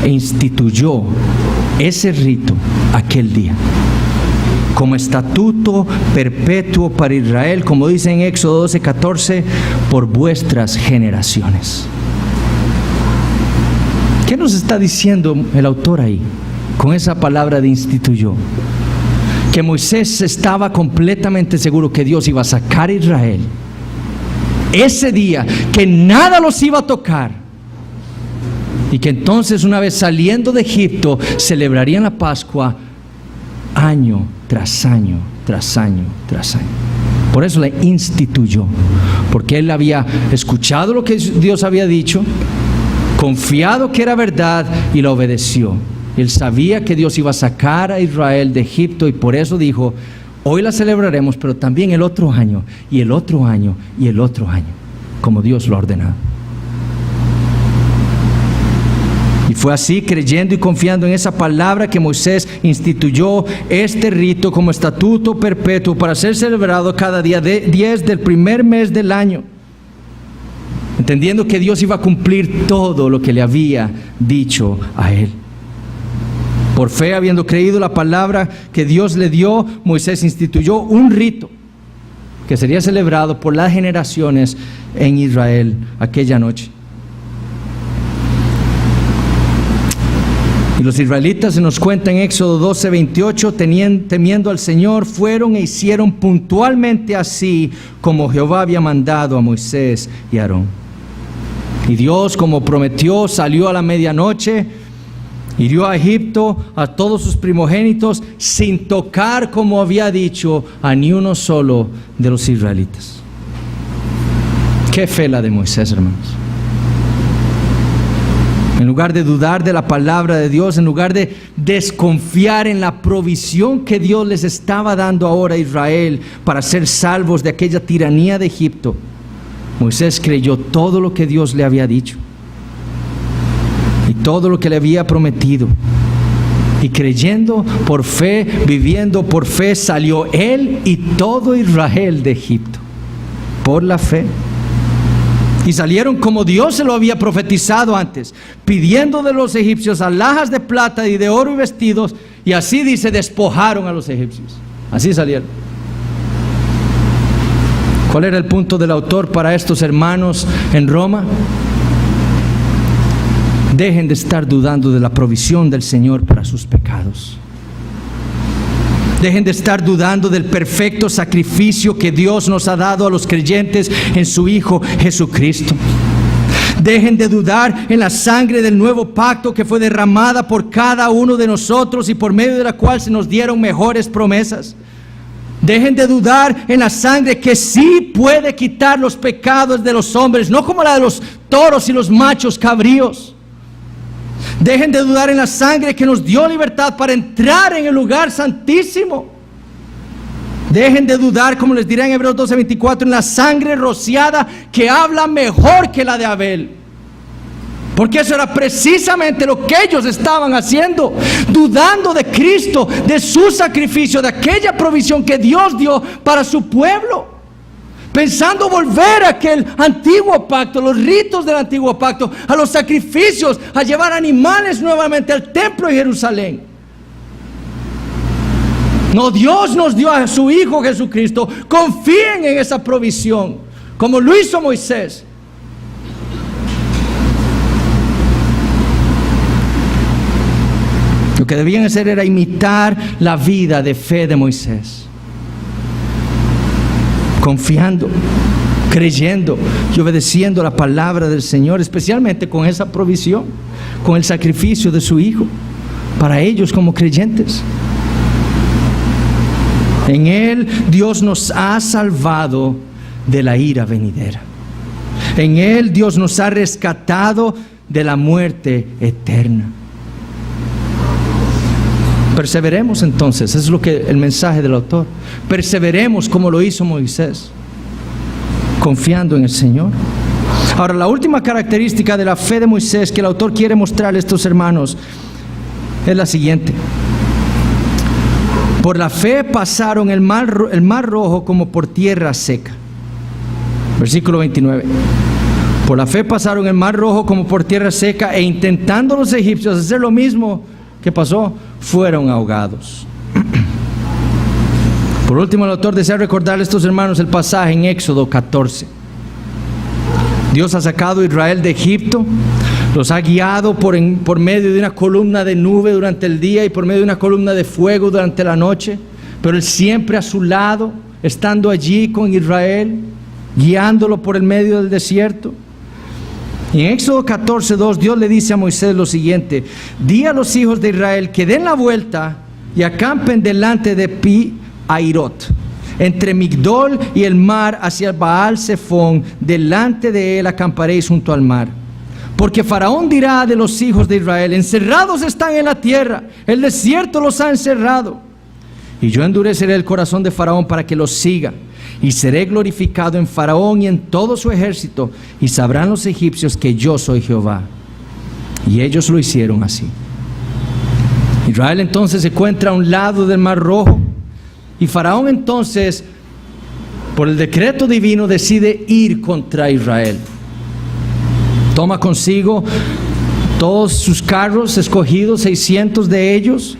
E instituyó ese rito aquel día como estatuto perpetuo para Israel, como dice en Éxodo 12:14, por vuestras generaciones. ¿Qué nos está diciendo el autor ahí con esa palabra de instituyó? Que Moisés estaba completamente seguro que Dios iba a sacar a Israel ese día, que nada los iba a tocar, y que entonces, una vez saliendo de Egipto, celebrarían la Pascua año tras año, tras año, tras año. Por eso la instituyó, porque él había escuchado lo que Dios había dicho, confiado que era verdad y la obedeció. Él sabía que Dios iba a sacar a Israel de Egipto, y por eso dijo, hoy la celebraremos, pero también el otro año, y el otro año, y el otro año, como Dios lo ha ordenado. Y fue así, creyendo y confiando en esa palabra, que Moisés instituyó este rito como estatuto perpetuo para ser celebrado cada día 10 del primer mes del año, entendiendo que Dios iba a cumplir todo lo que le había dicho a él. Por fe, habiendo creído la palabra que Dios le dio, Moisés instituyó un rito que sería celebrado por las generaciones en Israel aquella noche. Y los israelitas, se nos cuenta en Éxodo 12:28, temiendo al Señor, fueron e hicieron puntualmente así como Jehová había mandado a Moisés y a Aarón. Y Dios, como prometió, salió a la medianoche, hirió a Egipto a todos sus primogénitos, sin tocar, como había dicho, a ni uno solo de los israelitas. Qué fe la de Moisés, hermanos. En lugar de dudar de la palabra de Dios, en lugar de desconfiar en la provisión que Dios les estaba dando ahora a Israel para ser salvos de aquella tiranía de Egipto, Moisés creyó todo lo que Dios le había dicho y todo lo que le había prometido. Y creyendo por fe, viviendo por fe, salió él y todo Israel de Egipto, por la fe. Y salieron como Dios se lo había profetizado antes, pidiendo de los egipcios alhajas de plata y de oro y vestidos, y así dice, despojaron a los egipcios. Así salieron. ¿Cuál era el punto del autor para estos hermanos en Roma? Dejen de estar dudando de la provisión del Señor para sus pecados. Dejen de estar dudando del perfecto sacrificio que Dios nos ha dado a los creyentes en su Hijo Jesucristo. Dejen de dudar en la sangre del nuevo pacto que fue derramada por cada uno de nosotros y por medio de la cual se nos dieron mejores promesas. Dejen de dudar en la sangre que sí puede quitar los pecados de los hombres, no como la de los toros y los machos cabríos. Dejen de dudar en la sangre que nos dio libertad para entrar en el lugar santísimo. Dejen de dudar, como les diré en Hebreos 12:24, en la sangre rociada que habla mejor que la de Abel. Porque eso era precisamente lo que ellos estaban haciendo, dudando de Cristo, de su sacrificio, de aquella provisión que Dios dio para su pueblo, pensando volver a aquel antiguo pacto, los ritos del antiguo pacto, a los sacrificios, a llevar animales nuevamente al templo de Jerusalén. No, Dios nos dio a su Hijo Jesucristo. Confíen en esa provisión, como lo hizo Moisés. Lo que debían hacer era imitar la vida de fe de Moisés, confiando, creyendo y obedeciendo la palabra del Señor, especialmente con esa provisión, con el sacrificio de su Hijo, para ellos como creyentes. En Él Dios nos ha salvado de la ira venidera. En Él Dios nos ha rescatado de la muerte eterna. Perseveremos entonces, es lo que el mensaje del autor. Perseveremos como lo hizo Moisés, confiando en el Señor. Ahora, la última característica de la fe de Moisés que el autor quiere mostrarle a estos hermanos es la siguiente. Por la fe pasaron el mar Rojo como por tierra seca. Versículo 29. Por la fe pasaron el mar Rojo como por tierra seca, e intentando los egipcios hacer lo mismo, ¿qué pasó? Fueron ahogados. Por último, el autor desea recordarle a estos hermanos el pasaje en Éxodo 14. Dios ha sacado a Israel de Egipto, los ha guiado por medio de una columna de nube durante el día y por medio de una columna de fuego durante la noche, pero Él siempre a su lado, estando allí con Israel, guiándolo por el medio del desierto. Y en Éxodo 14:2 Dios le dice a Moisés lo siguiente: di a los hijos de Israel que den la vuelta y acampen delante de Pi-Hairot, entre Migdol y el mar, hacia Baal-Zephón. Delante de él acamparéis junto al mar. Porque Faraón dirá de los hijos de Israel: encerrados están en la tierra, el desierto los ha encerrado. Y yo endureceré el corazón de Faraón para que los siga, y seré glorificado en Faraón y en todo su ejército, y sabrán los egipcios que yo soy Jehová. Y ellos lo hicieron así. Israel entonces se encuentra a un lado del mar Rojo, y Faraón entonces, por el decreto divino, decide ir contra Israel. Toma consigo todos sus carros escogidos, 600 de ellos,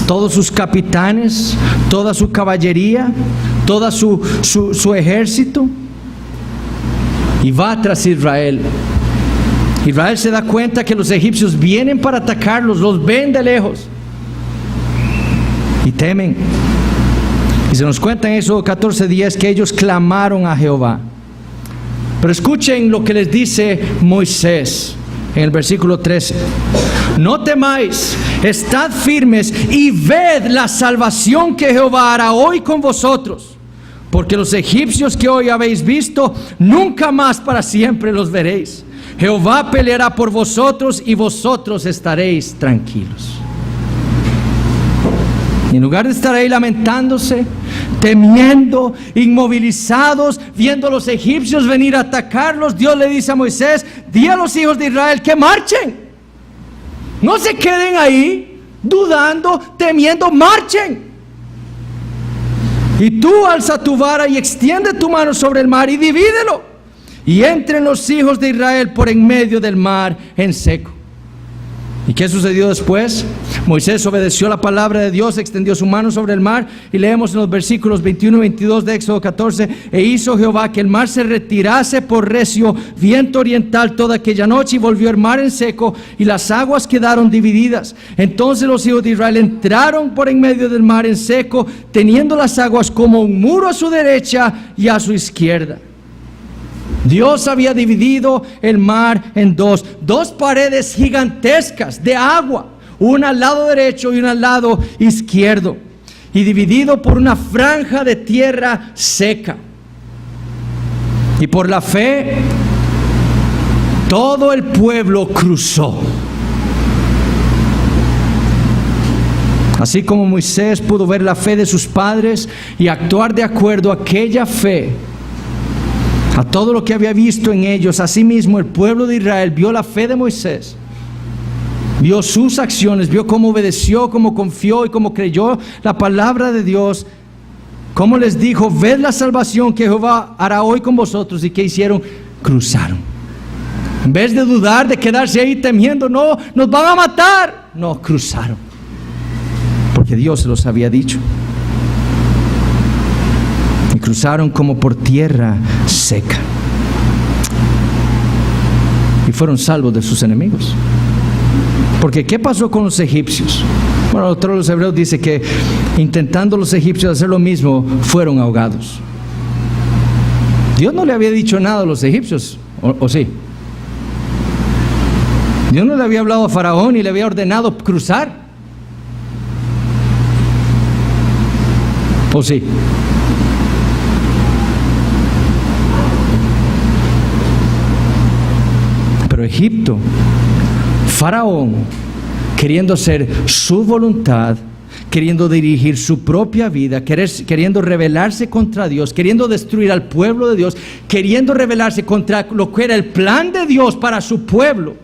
todos sus capitanes, toda su caballería, todo su ejército, y va tras Israel. Israel se da cuenta que los egipcios vienen para atacarlos, los ven de lejos y temen. Y se nos cuenta en Éxodo 14:10 que ellos clamaron a Jehová. Pero escuchen lo que les dice Moisés en el versículo 13: no temáis, estad firmes y ved la salvación que Jehová hará hoy con vosotros, porque los egipcios que hoy habéis visto, nunca más para siempre los veréis. Jehová peleará por vosotros y vosotros estaréis tranquilos. Y en lugar de estar ahí lamentándose, temiendo, inmovilizados, viendo a los egipcios venir a atacarlos, Dios le dice a Moisés: di a los hijos de Israel que marchen. No se queden ahí dudando, temiendo, marchen. Y tú alza tu vara y extiende tu mano sobre el mar y divídelo, y entren los hijos de Israel por en medio del mar en seco. ¿Y qué sucedió después? Moisés obedeció la palabra de Dios, extendió su mano sobre el mar, y leemos en los versículos 21 y 22 de Éxodo 14: e hizo Jehová que el mar se retirase por recio viento oriental toda aquella noche, y volvió el mar en seco, y las aguas quedaron divididas. Entonces los hijos de Israel entraron por en medio del mar en seco, teniendo las aguas como un muro a su derecha y a su izquierda. Dios había dividido el mar en dos paredes gigantescas de agua, una al lado derecho y una al lado izquierdo, y dividido por una franja de tierra seca. Y por la fe, todo el pueblo cruzó. Así como Moisés pudo ver la fe de sus padres y actuar de acuerdo a aquella fe, a todo lo que había visto en ellos. Asimismo, el pueblo de Israel vio la fe de Moisés, vio sus acciones, vio cómo obedeció, cómo confió y cómo creyó la palabra de Dios, cómo les dijo: ved la salvación que Jehová hará hoy con vosotros. ¿Y qué hicieron? Cruzaron. En vez de dudar, de quedarse ahí temiendo, no, nos van a matar, no, cruzaron, porque Dios se los había dicho. Y cruzaron como por tierra seca, y fueron salvos de sus enemigos. Porque ¿qué pasó con los egipcios? Bueno, otro de los hebreos dice que intentando los egipcios hacer lo mismo, fueron ahogados. Dios no le había dicho nada a los egipcios, ¿o sí? Dios no le había hablado a Faraón y le había ordenado cruzar, ¿o sí? Pero Egipto, Faraón, queriendo hacer su voluntad, queriendo dirigir su propia vida, queriendo rebelarse contra Dios, queriendo destruir al pueblo de Dios, queriendo rebelarse contra lo que era el plan de Dios para su pueblo,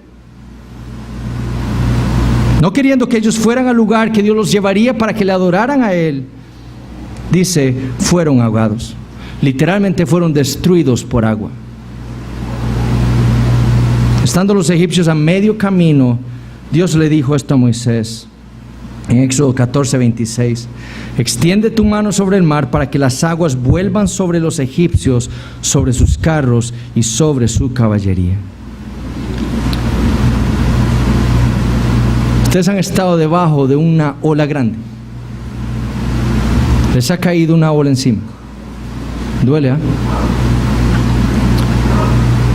no queriendo que ellos fueran al lugar que Dios los llevaría para que le adoraran a Él, dice, fueron ahogados. Literalmente fueron destruidos por agua. Estando los egipcios a medio camino, Dios le dijo esto a Moisés en Éxodo 14:26: extiende tu mano sobre el mar para que las aguas vuelvan sobre los egipcios, sobre sus carros y sobre su caballería. Ustedes han estado debajo de una ola grande. Les ha caído una ola encima. Duele, ¿eh?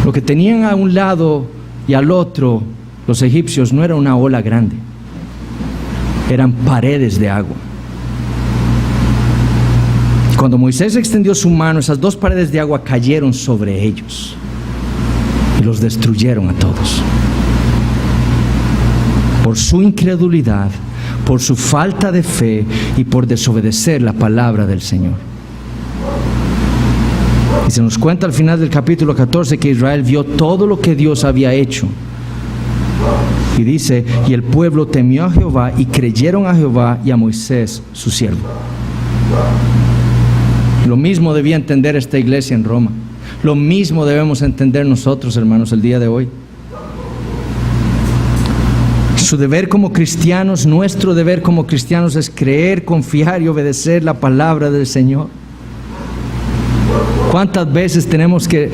Lo que tenían a un lado y al otro los egipcios no era una ola grande, eran paredes de agua. Cuando Moisés extendió su mano, esas dos paredes de agua cayeron sobre ellos y los destruyeron a todos. Por su incredulidad, por su falta de fe y por desobedecer la palabra del Señor. Y se nos cuenta al final del capítulo 14 que Israel vio todo lo que Dios había hecho. Y dice, y el pueblo temió a Jehová y creyeron a Jehová y a Moisés su siervo. Lo mismo debía entender esta iglesia en Roma. Lo mismo debemos entender nosotros, hermanos, el día de hoy. Su deber como cristianos, nuestro deber como cristianos, es creer, confiar y obedecer la palabra del Señor. ¿Cuántas veces tenemos que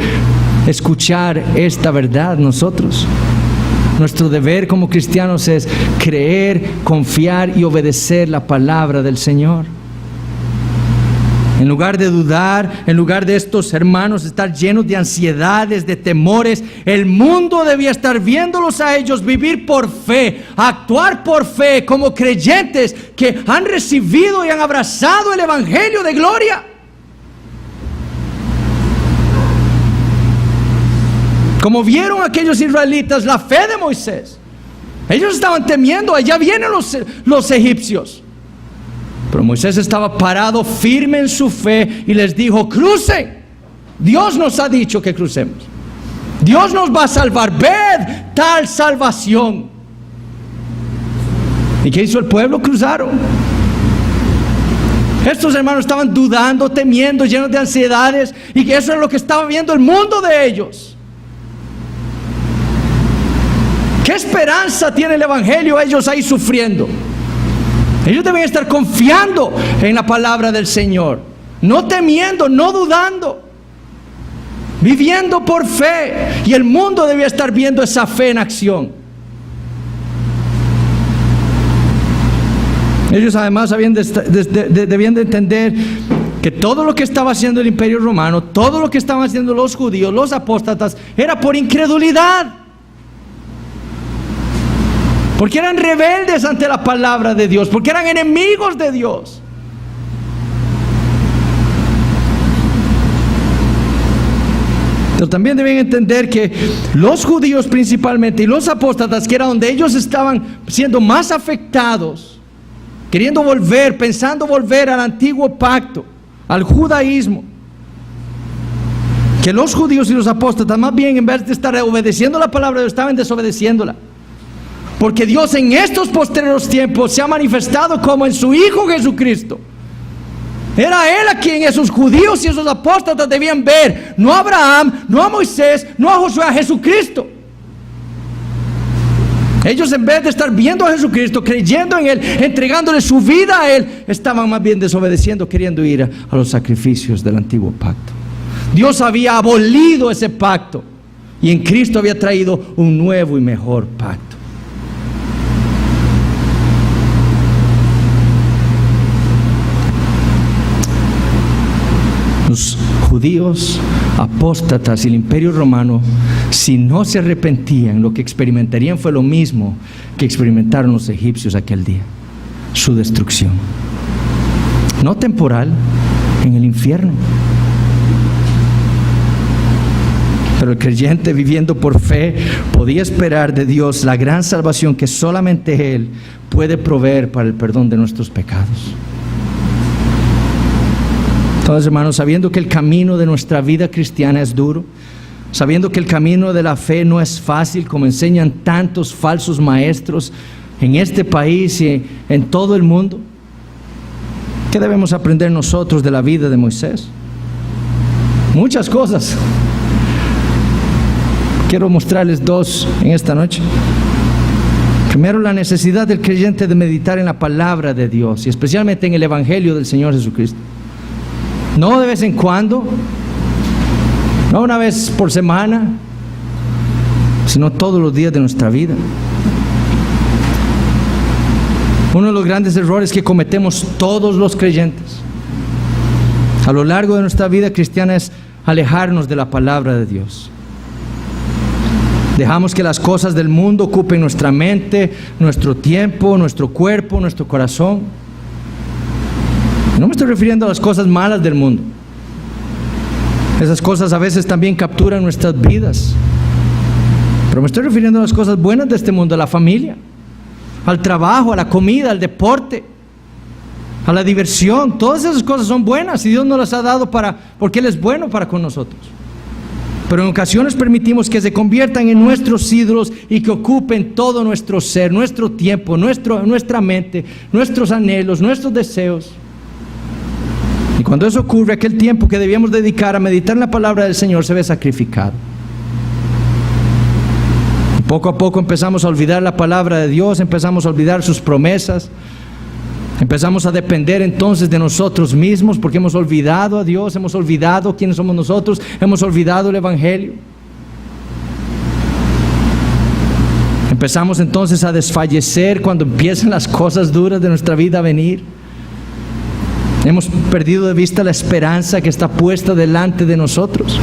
escuchar esta verdad nosotros? Nuestro deber como cristianos es creer, confiar y obedecer la palabra del Señor. En lugar de dudar, en lugar de estos hermanos estar llenos de ansiedades, de temores, el mundo debía estar viéndolos a ellos vivir por fe, actuar por fe como creyentes que han recibido y han abrazado el evangelio de gloria. Como vieron aquellos israelitas la fe de Moisés, ellos estaban temiendo, allá vienen los egipcios. Pero Moisés estaba parado firme en su fe y les dijo, crucen. Dios nos ha dicho que crucemos. Dios nos va a salvar. Ved tal salvación. ¿Y qué hizo el pueblo? Cruzaron. Estos hermanos estaban dudando, temiendo, llenos de ansiedades, y que eso es lo que estaba viendo el mundo de ellos. ¿Qué esperanza tiene el evangelio ellos ahí sufriendo? Ellos deben estar confiando en la palabra del Señor, no temiendo, no dudando, viviendo por fe. Y el mundo debía estar viendo esa fe en acción. Ellos además debían de entender que todo lo que estaba haciendo el Imperio Romano, todo lo que estaban haciendo los judíos, los apóstatas, era por incredulidad. Porque eran rebeldes ante la palabra de Dios, porque eran enemigos de Dios. Pero también deben entender que los judíos principalmente y los apóstatas, que era donde ellos estaban siendo más afectados, queriendo volver, pensando volver al antiguo pacto, al judaísmo, Que los judíos y los apóstatas, más bien, en vez de estar obedeciendo la palabra de Dios, estaban desobedeciéndola. Porque Dios en estos posteriores tiempos se ha manifestado como en su Hijo Jesucristo. Era Él a quien esos judíos y esos apóstatas debían ver. No a Abraham, no a Moisés, no a Josué, a Jesucristo. Ellos, en vez de estar viendo a Jesucristo, creyendo en Él, entregándole su vida a Él, estaban más bien desobedeciendo, queriendo ir a los sacrificios del antiguo pacto. Dios había abolido ese pacto y en Cristo había traído un nuevo y mejor pacto. Los judíos apóstatas y el imperio romano, si no se arrepentían, lo que experimentarían fue lo mismo que experimentaron los egipcios aquel día: su destrucción. No temporal, en el infierno. Pero el creyente, viviendo por fe, podía esperar de Dios la gran salvación que solamente Él puede proveer para el perdón de nuestros pecados. Entonces, hermanos, sabiendo que el camino de nuestra vida cristiana es duro, sabiendo que el camino de la fe no es fácil, como enseñan tantos falsos maestros en este país y en todo el mundo, ¿qué debemos aprender nosotros de la vida de Moisés? Muchas cosas. Quiero mostrarles dos en esta noche. Primero, la necesidad del creyente de meditar en la palabra de Dios y especialmente en el Evangelio del Señor Jesucristo. No de vez en cuando, no una vez por semana, sino todos los días de nuestra vida. Uno de los grandes errores que cometemos todos los creyentes a lo largo de nuestra vida cristiana es alejarnos de la palabra de Dios. Dejamos que las cosas del mundo ocupen nuestra mente, nuestro tiempo, nuestro cuerpo, nuestro corazón. No me estoy refiriendo a las cosas malas del mundo. Esas cosas a veces también capturan nuestras vidas. Pero me estoy refiriendo a las cosas buenas de este mundo: a la familia, al trabajo, a la comida, al deporte, a la diversión. Todas esas cosas son buenas y Dios nos las ha dado porque Él es bueno para con nosotros. Pero en ocasiones permitimos que se conviertan en nuestros ídolos y que ocupen todo nuestro ser, nuestro tiempo, nuestra mente, nuestros anhelos, nuestros deseos. Y cuando eso ocurre, aquel tiempo que debíamos dedicar a meditar en la palabra del Señor se ve sacrificado. Y poco a poco empezamos a olvidar la palabra de Dios, empezamos a olvidar sus promesas, empezamos a depender entonces de nosotros mismos porque hemos olvidado a Dios, hemos olvidado quiénes somos nosotros, hemos olvidado el Evangelio. Empezamos entonces a desfallecer cuando empiezan las cosas duras de nuestra vida a venir. Hemos perdido de vista la esperanza que está puesta delante de nosotros.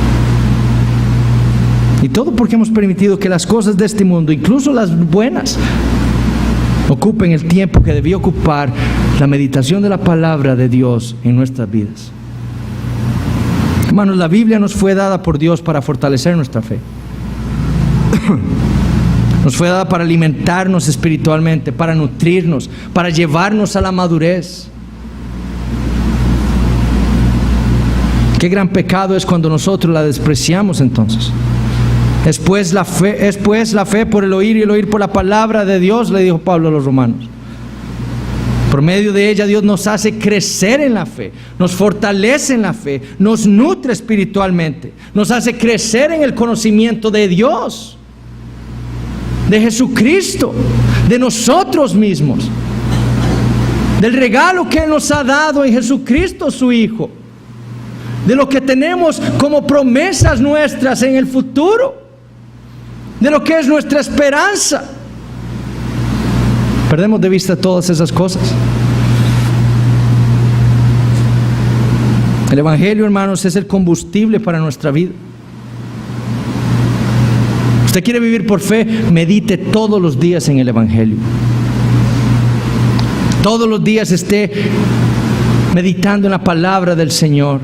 Y todo porque hemos permitido que las cosas de este mundo, incluso las buenas, ocupen el tiempo que debía ocupar la meditación de la palabra de Dios en nuestras vidas. Hermanos, la Biblia nos fue dada por Dios para fortalecer nuestra fe. Nos fue dada para alimentarnos espiritualmente, para nutrirnos, para llevarnos a la madurez. Qué gran pecado es cuando nosotros la despreciamos entonces. Es pues la fe por el oír y el oír por la palabra de Dios, le dijo Pablo a los romanos. Por medio de ella Dios nos hace crecer en la fe, nos fortalece en la fe, nos nutre espiritualmente, nos hace crecer en el conocimiento de Dios, de Jesucristo, de nosotros mismos, del regalo que Él nos ha dado en Jesucristo su Hijo, de lo que tenemos como promesas nuestras en el futuro, de lo que es nuestra esperanza. Perdemos de vista todas esas cosas. El Evangelio, hermanos, es el combustible para nuestra vida. Usted quiere vivir por fe, medite todos los días en el Evangelio. Todos los días esté meditando en la palabra del Señor.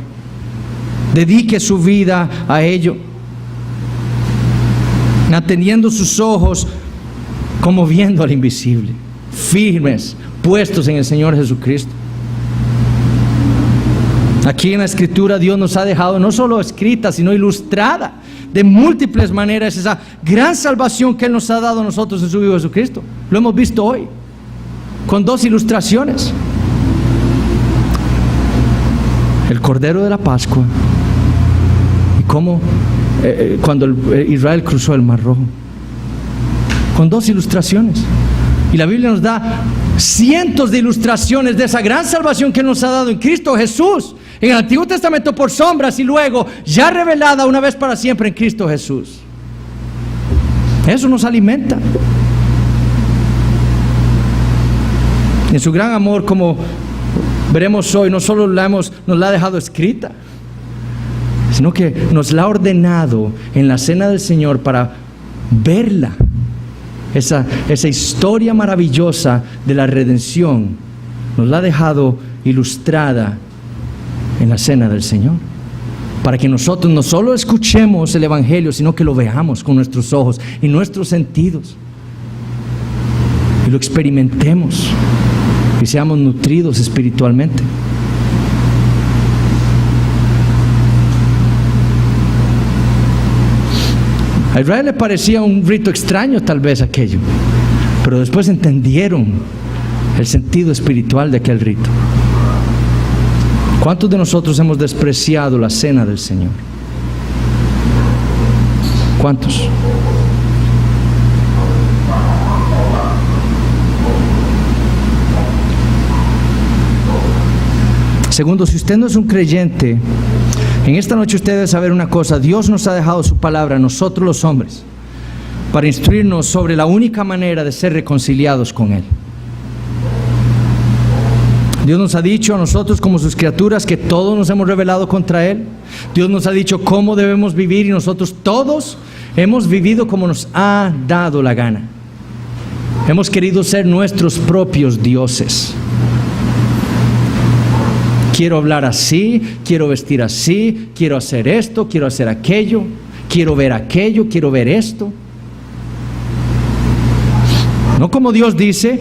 Dedique su vida a ello, manteniendo sus ojos como viendo al invisible, firmes, puestos en el Señor Jesucristo. Aquí en la Escritura Dios nos ha dejado no solo escrita, sino ilustrada de múltiples maneras esa gran salvación que Él nos ha dado a nosotros en su Hijo Jesucristo. Lo hemos visto hoy con dos ilustraciones: el Cordero de la Pascua y cómo cuando Israel cruzó el Mar Rojo, con dos ilustraciones. Y la Biblia nos da cientos de ilustraciones de esa gran salvación que nos ha dado en Cristo Jesús, en el Antiguo Testamento por sombras, y luego ya revelada una vez para siempre en Cristo Jesús. Eso nos alimenta. En su gran amor, como veremos hoy, no solo nos la ha dejado escrita, sino que nos la ha ordenado en la cena del Señor para verla. Esa historia maravillosa de la redención nos la ha dejado ilustrada en la cena del Señor, para que nosotros no solo escuchemos el Evangelio, sino que lo veamos con nuestros ojos y nuestros sentidos, y lo experimentemos y seamos nutridos espiritualmente. A Israel le parecía un rito extraño tal vez aquello, pero después entendieron el sentido espiritual de aquel rito. ¿Cuántos de nosotros hemos despreciado la cena del Señor? ¿Cuántos? Segundo, si usted no es un creyente, en esta noche usted debe saber una cosa: Dios nos ha dejado su palabra a nosotros los hombres para instruirnos sobre la única manera de ser reconciliados con Él. Dios nos ha dicho a nosotros como sus criaturas que todos nos hemos rebelado contra Él. Dios nos ha dicho cómo debemos vivir, y nosotros todos hemos vivido como nos ha dado la gana. Hemos querido ser nuestros propios dioses. Quiero hablar así, quiero vestir así, quiero hacer esto, quiero hacer aquello, quiero ver esto. No como Dios dice,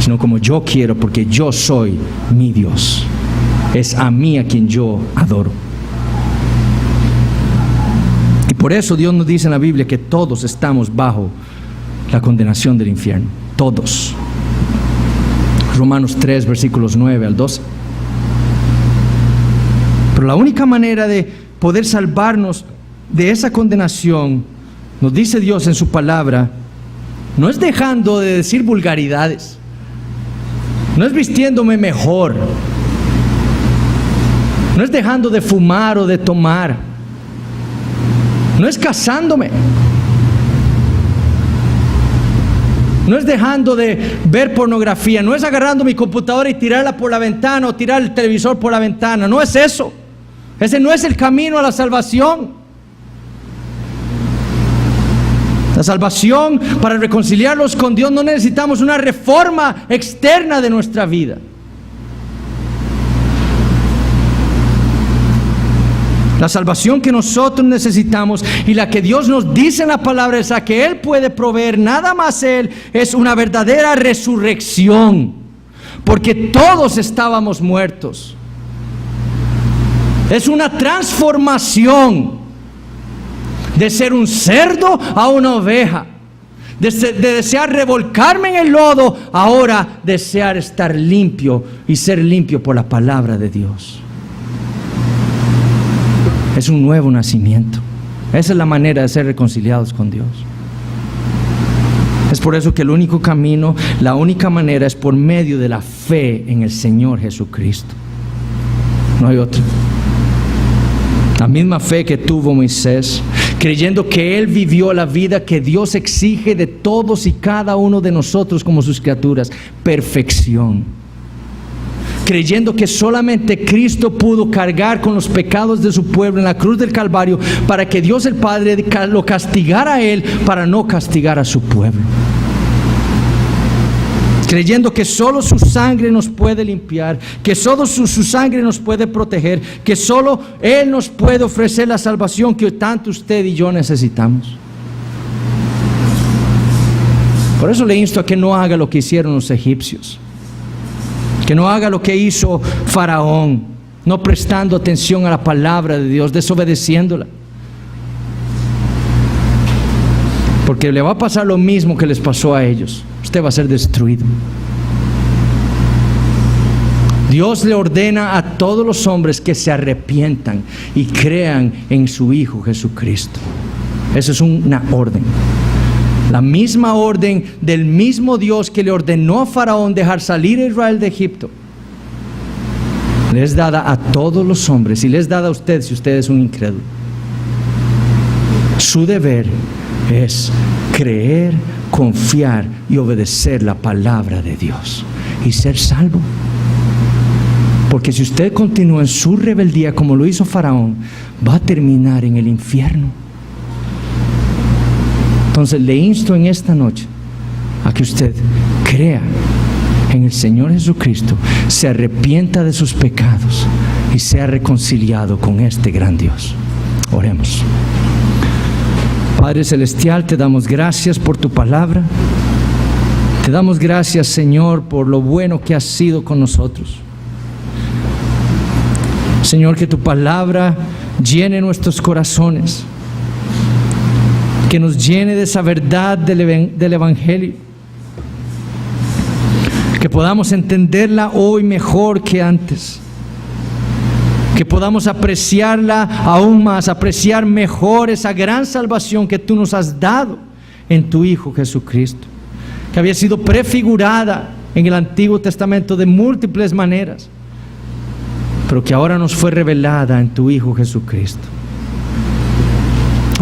sino como yo quiero, porque yo soy mi Dios. Es a mí a quien yo adoro. Y por eso Dios nos dice en la Biblia que todos estamos bajo la condenación del infierno. Todos. Romanos 3, versículos 9 al 12. Pero la única manera de poder salvarnos de esa condenación, nos dice Dios en su palabra, no es dejando de decir vulgaridades, no es vistiéndome mejor, no es dejando de fumar o de tomar, no es casándome, no es dejando de ver pornografía, no es agarrando mi computadora y tirarla por la ventana o tirar el televisor por la ventana. No es eso. Ese no es el camino a la salvación. La salvación, para reconciliarnos con Dios, no necesitamos una reforma externa de nuestra vida. La salvación que nosotros necesitamos y la que Dios nos dice en la palabra, es la que Él puede proveer, nada más Él, es una verdadera resurrección, porque todos estábamos muertos. Es una transformación de ser un cerdo a una oveja, de desear revolcarme en el lodo, ahora desear estar limpio y ser limpio por la palabra de Dios. Es un nuevo nacimiento. Esa es la manera de ser reconciliados con Dios. Es por eso que el único camino, la única manera, es por medio de la fe en el Señor Jesucristo. No hay otra. La misma fe que tuvo Moisés, creyendo que Él vivió la vida que Dios exige de todos y cada uno de nosotros como sus criaturas: perfección. Creyendo que solamente Cristo pudo cargar con los pecados de su pueblo en la cruz del Calvario, para que Dios el Padre lo castigara a Él para no castigar a su pueblo. Creyendo que solo su sangre nos puede limpiar, que solo su sangre nos puede proteger, que solo Él nos puede ofrecer la salvación que tanto usted y yo necesitamos. Por eso le insto a que no haga lo que hicieron los egipcios, que no haga lo que hizo Faraón, no prestando atención a la palabra de Dios, desobedeciéndola. Porque le va a pasar lo mismo que les pasó a ellos. Usted va a ser destruido. Dios le ordena a todos los hombres que se arrepientan y crean en su Hijo Jesucristo. Eso es una orden. La misma orden del mismo Dios que le ordenó a Faraón dejar salir a Israel de Egipto, le es dada a todos los hombres y le es dada a usted si usted es un incrédulo. Su deber es creer, confiar y obedecer la palabra de Dios y ser salvo. Porque si usted continúa en su rebeldía como lo hizo Faraón, va a terminar en el infierno. Entonces le insto en esta noche a que usted crea en el Señor Jesucristo, se arrepienta de sus pecados y sea reconciliado con este gran Dios. Oremos. Padre Celestial, te damos gracias por tu palabra. Te damos gracias, Señor, por lo bueno que has sido con nosotros. Señor, que tu palabra llene nuestros corazones, que nos llene de esa verdad del Evangelio, que podamos entenderla hoy mejor que antes, que podamos apreciarla aún más, apreciar mejor esa gran salvación que tú nos has dado en tu Hijo Jesucristo, que había sido prefigurada en el Antiguo Testamento de múltiples maneras, pero que ahora nos fue revelada en tu Hijo Jesucristo.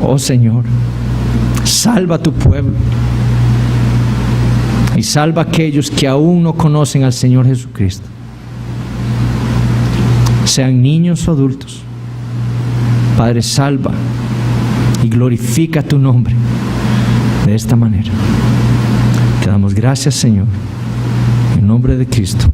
Oh Señor, salva a tu pueblo y salva a aquellos que aún no conocen al Señor Jesucristo, sean niños o adultos. Padre, salva y glorifica tu nombre de esta manera. Te damos gracias, Señor, en nombre de Cristo.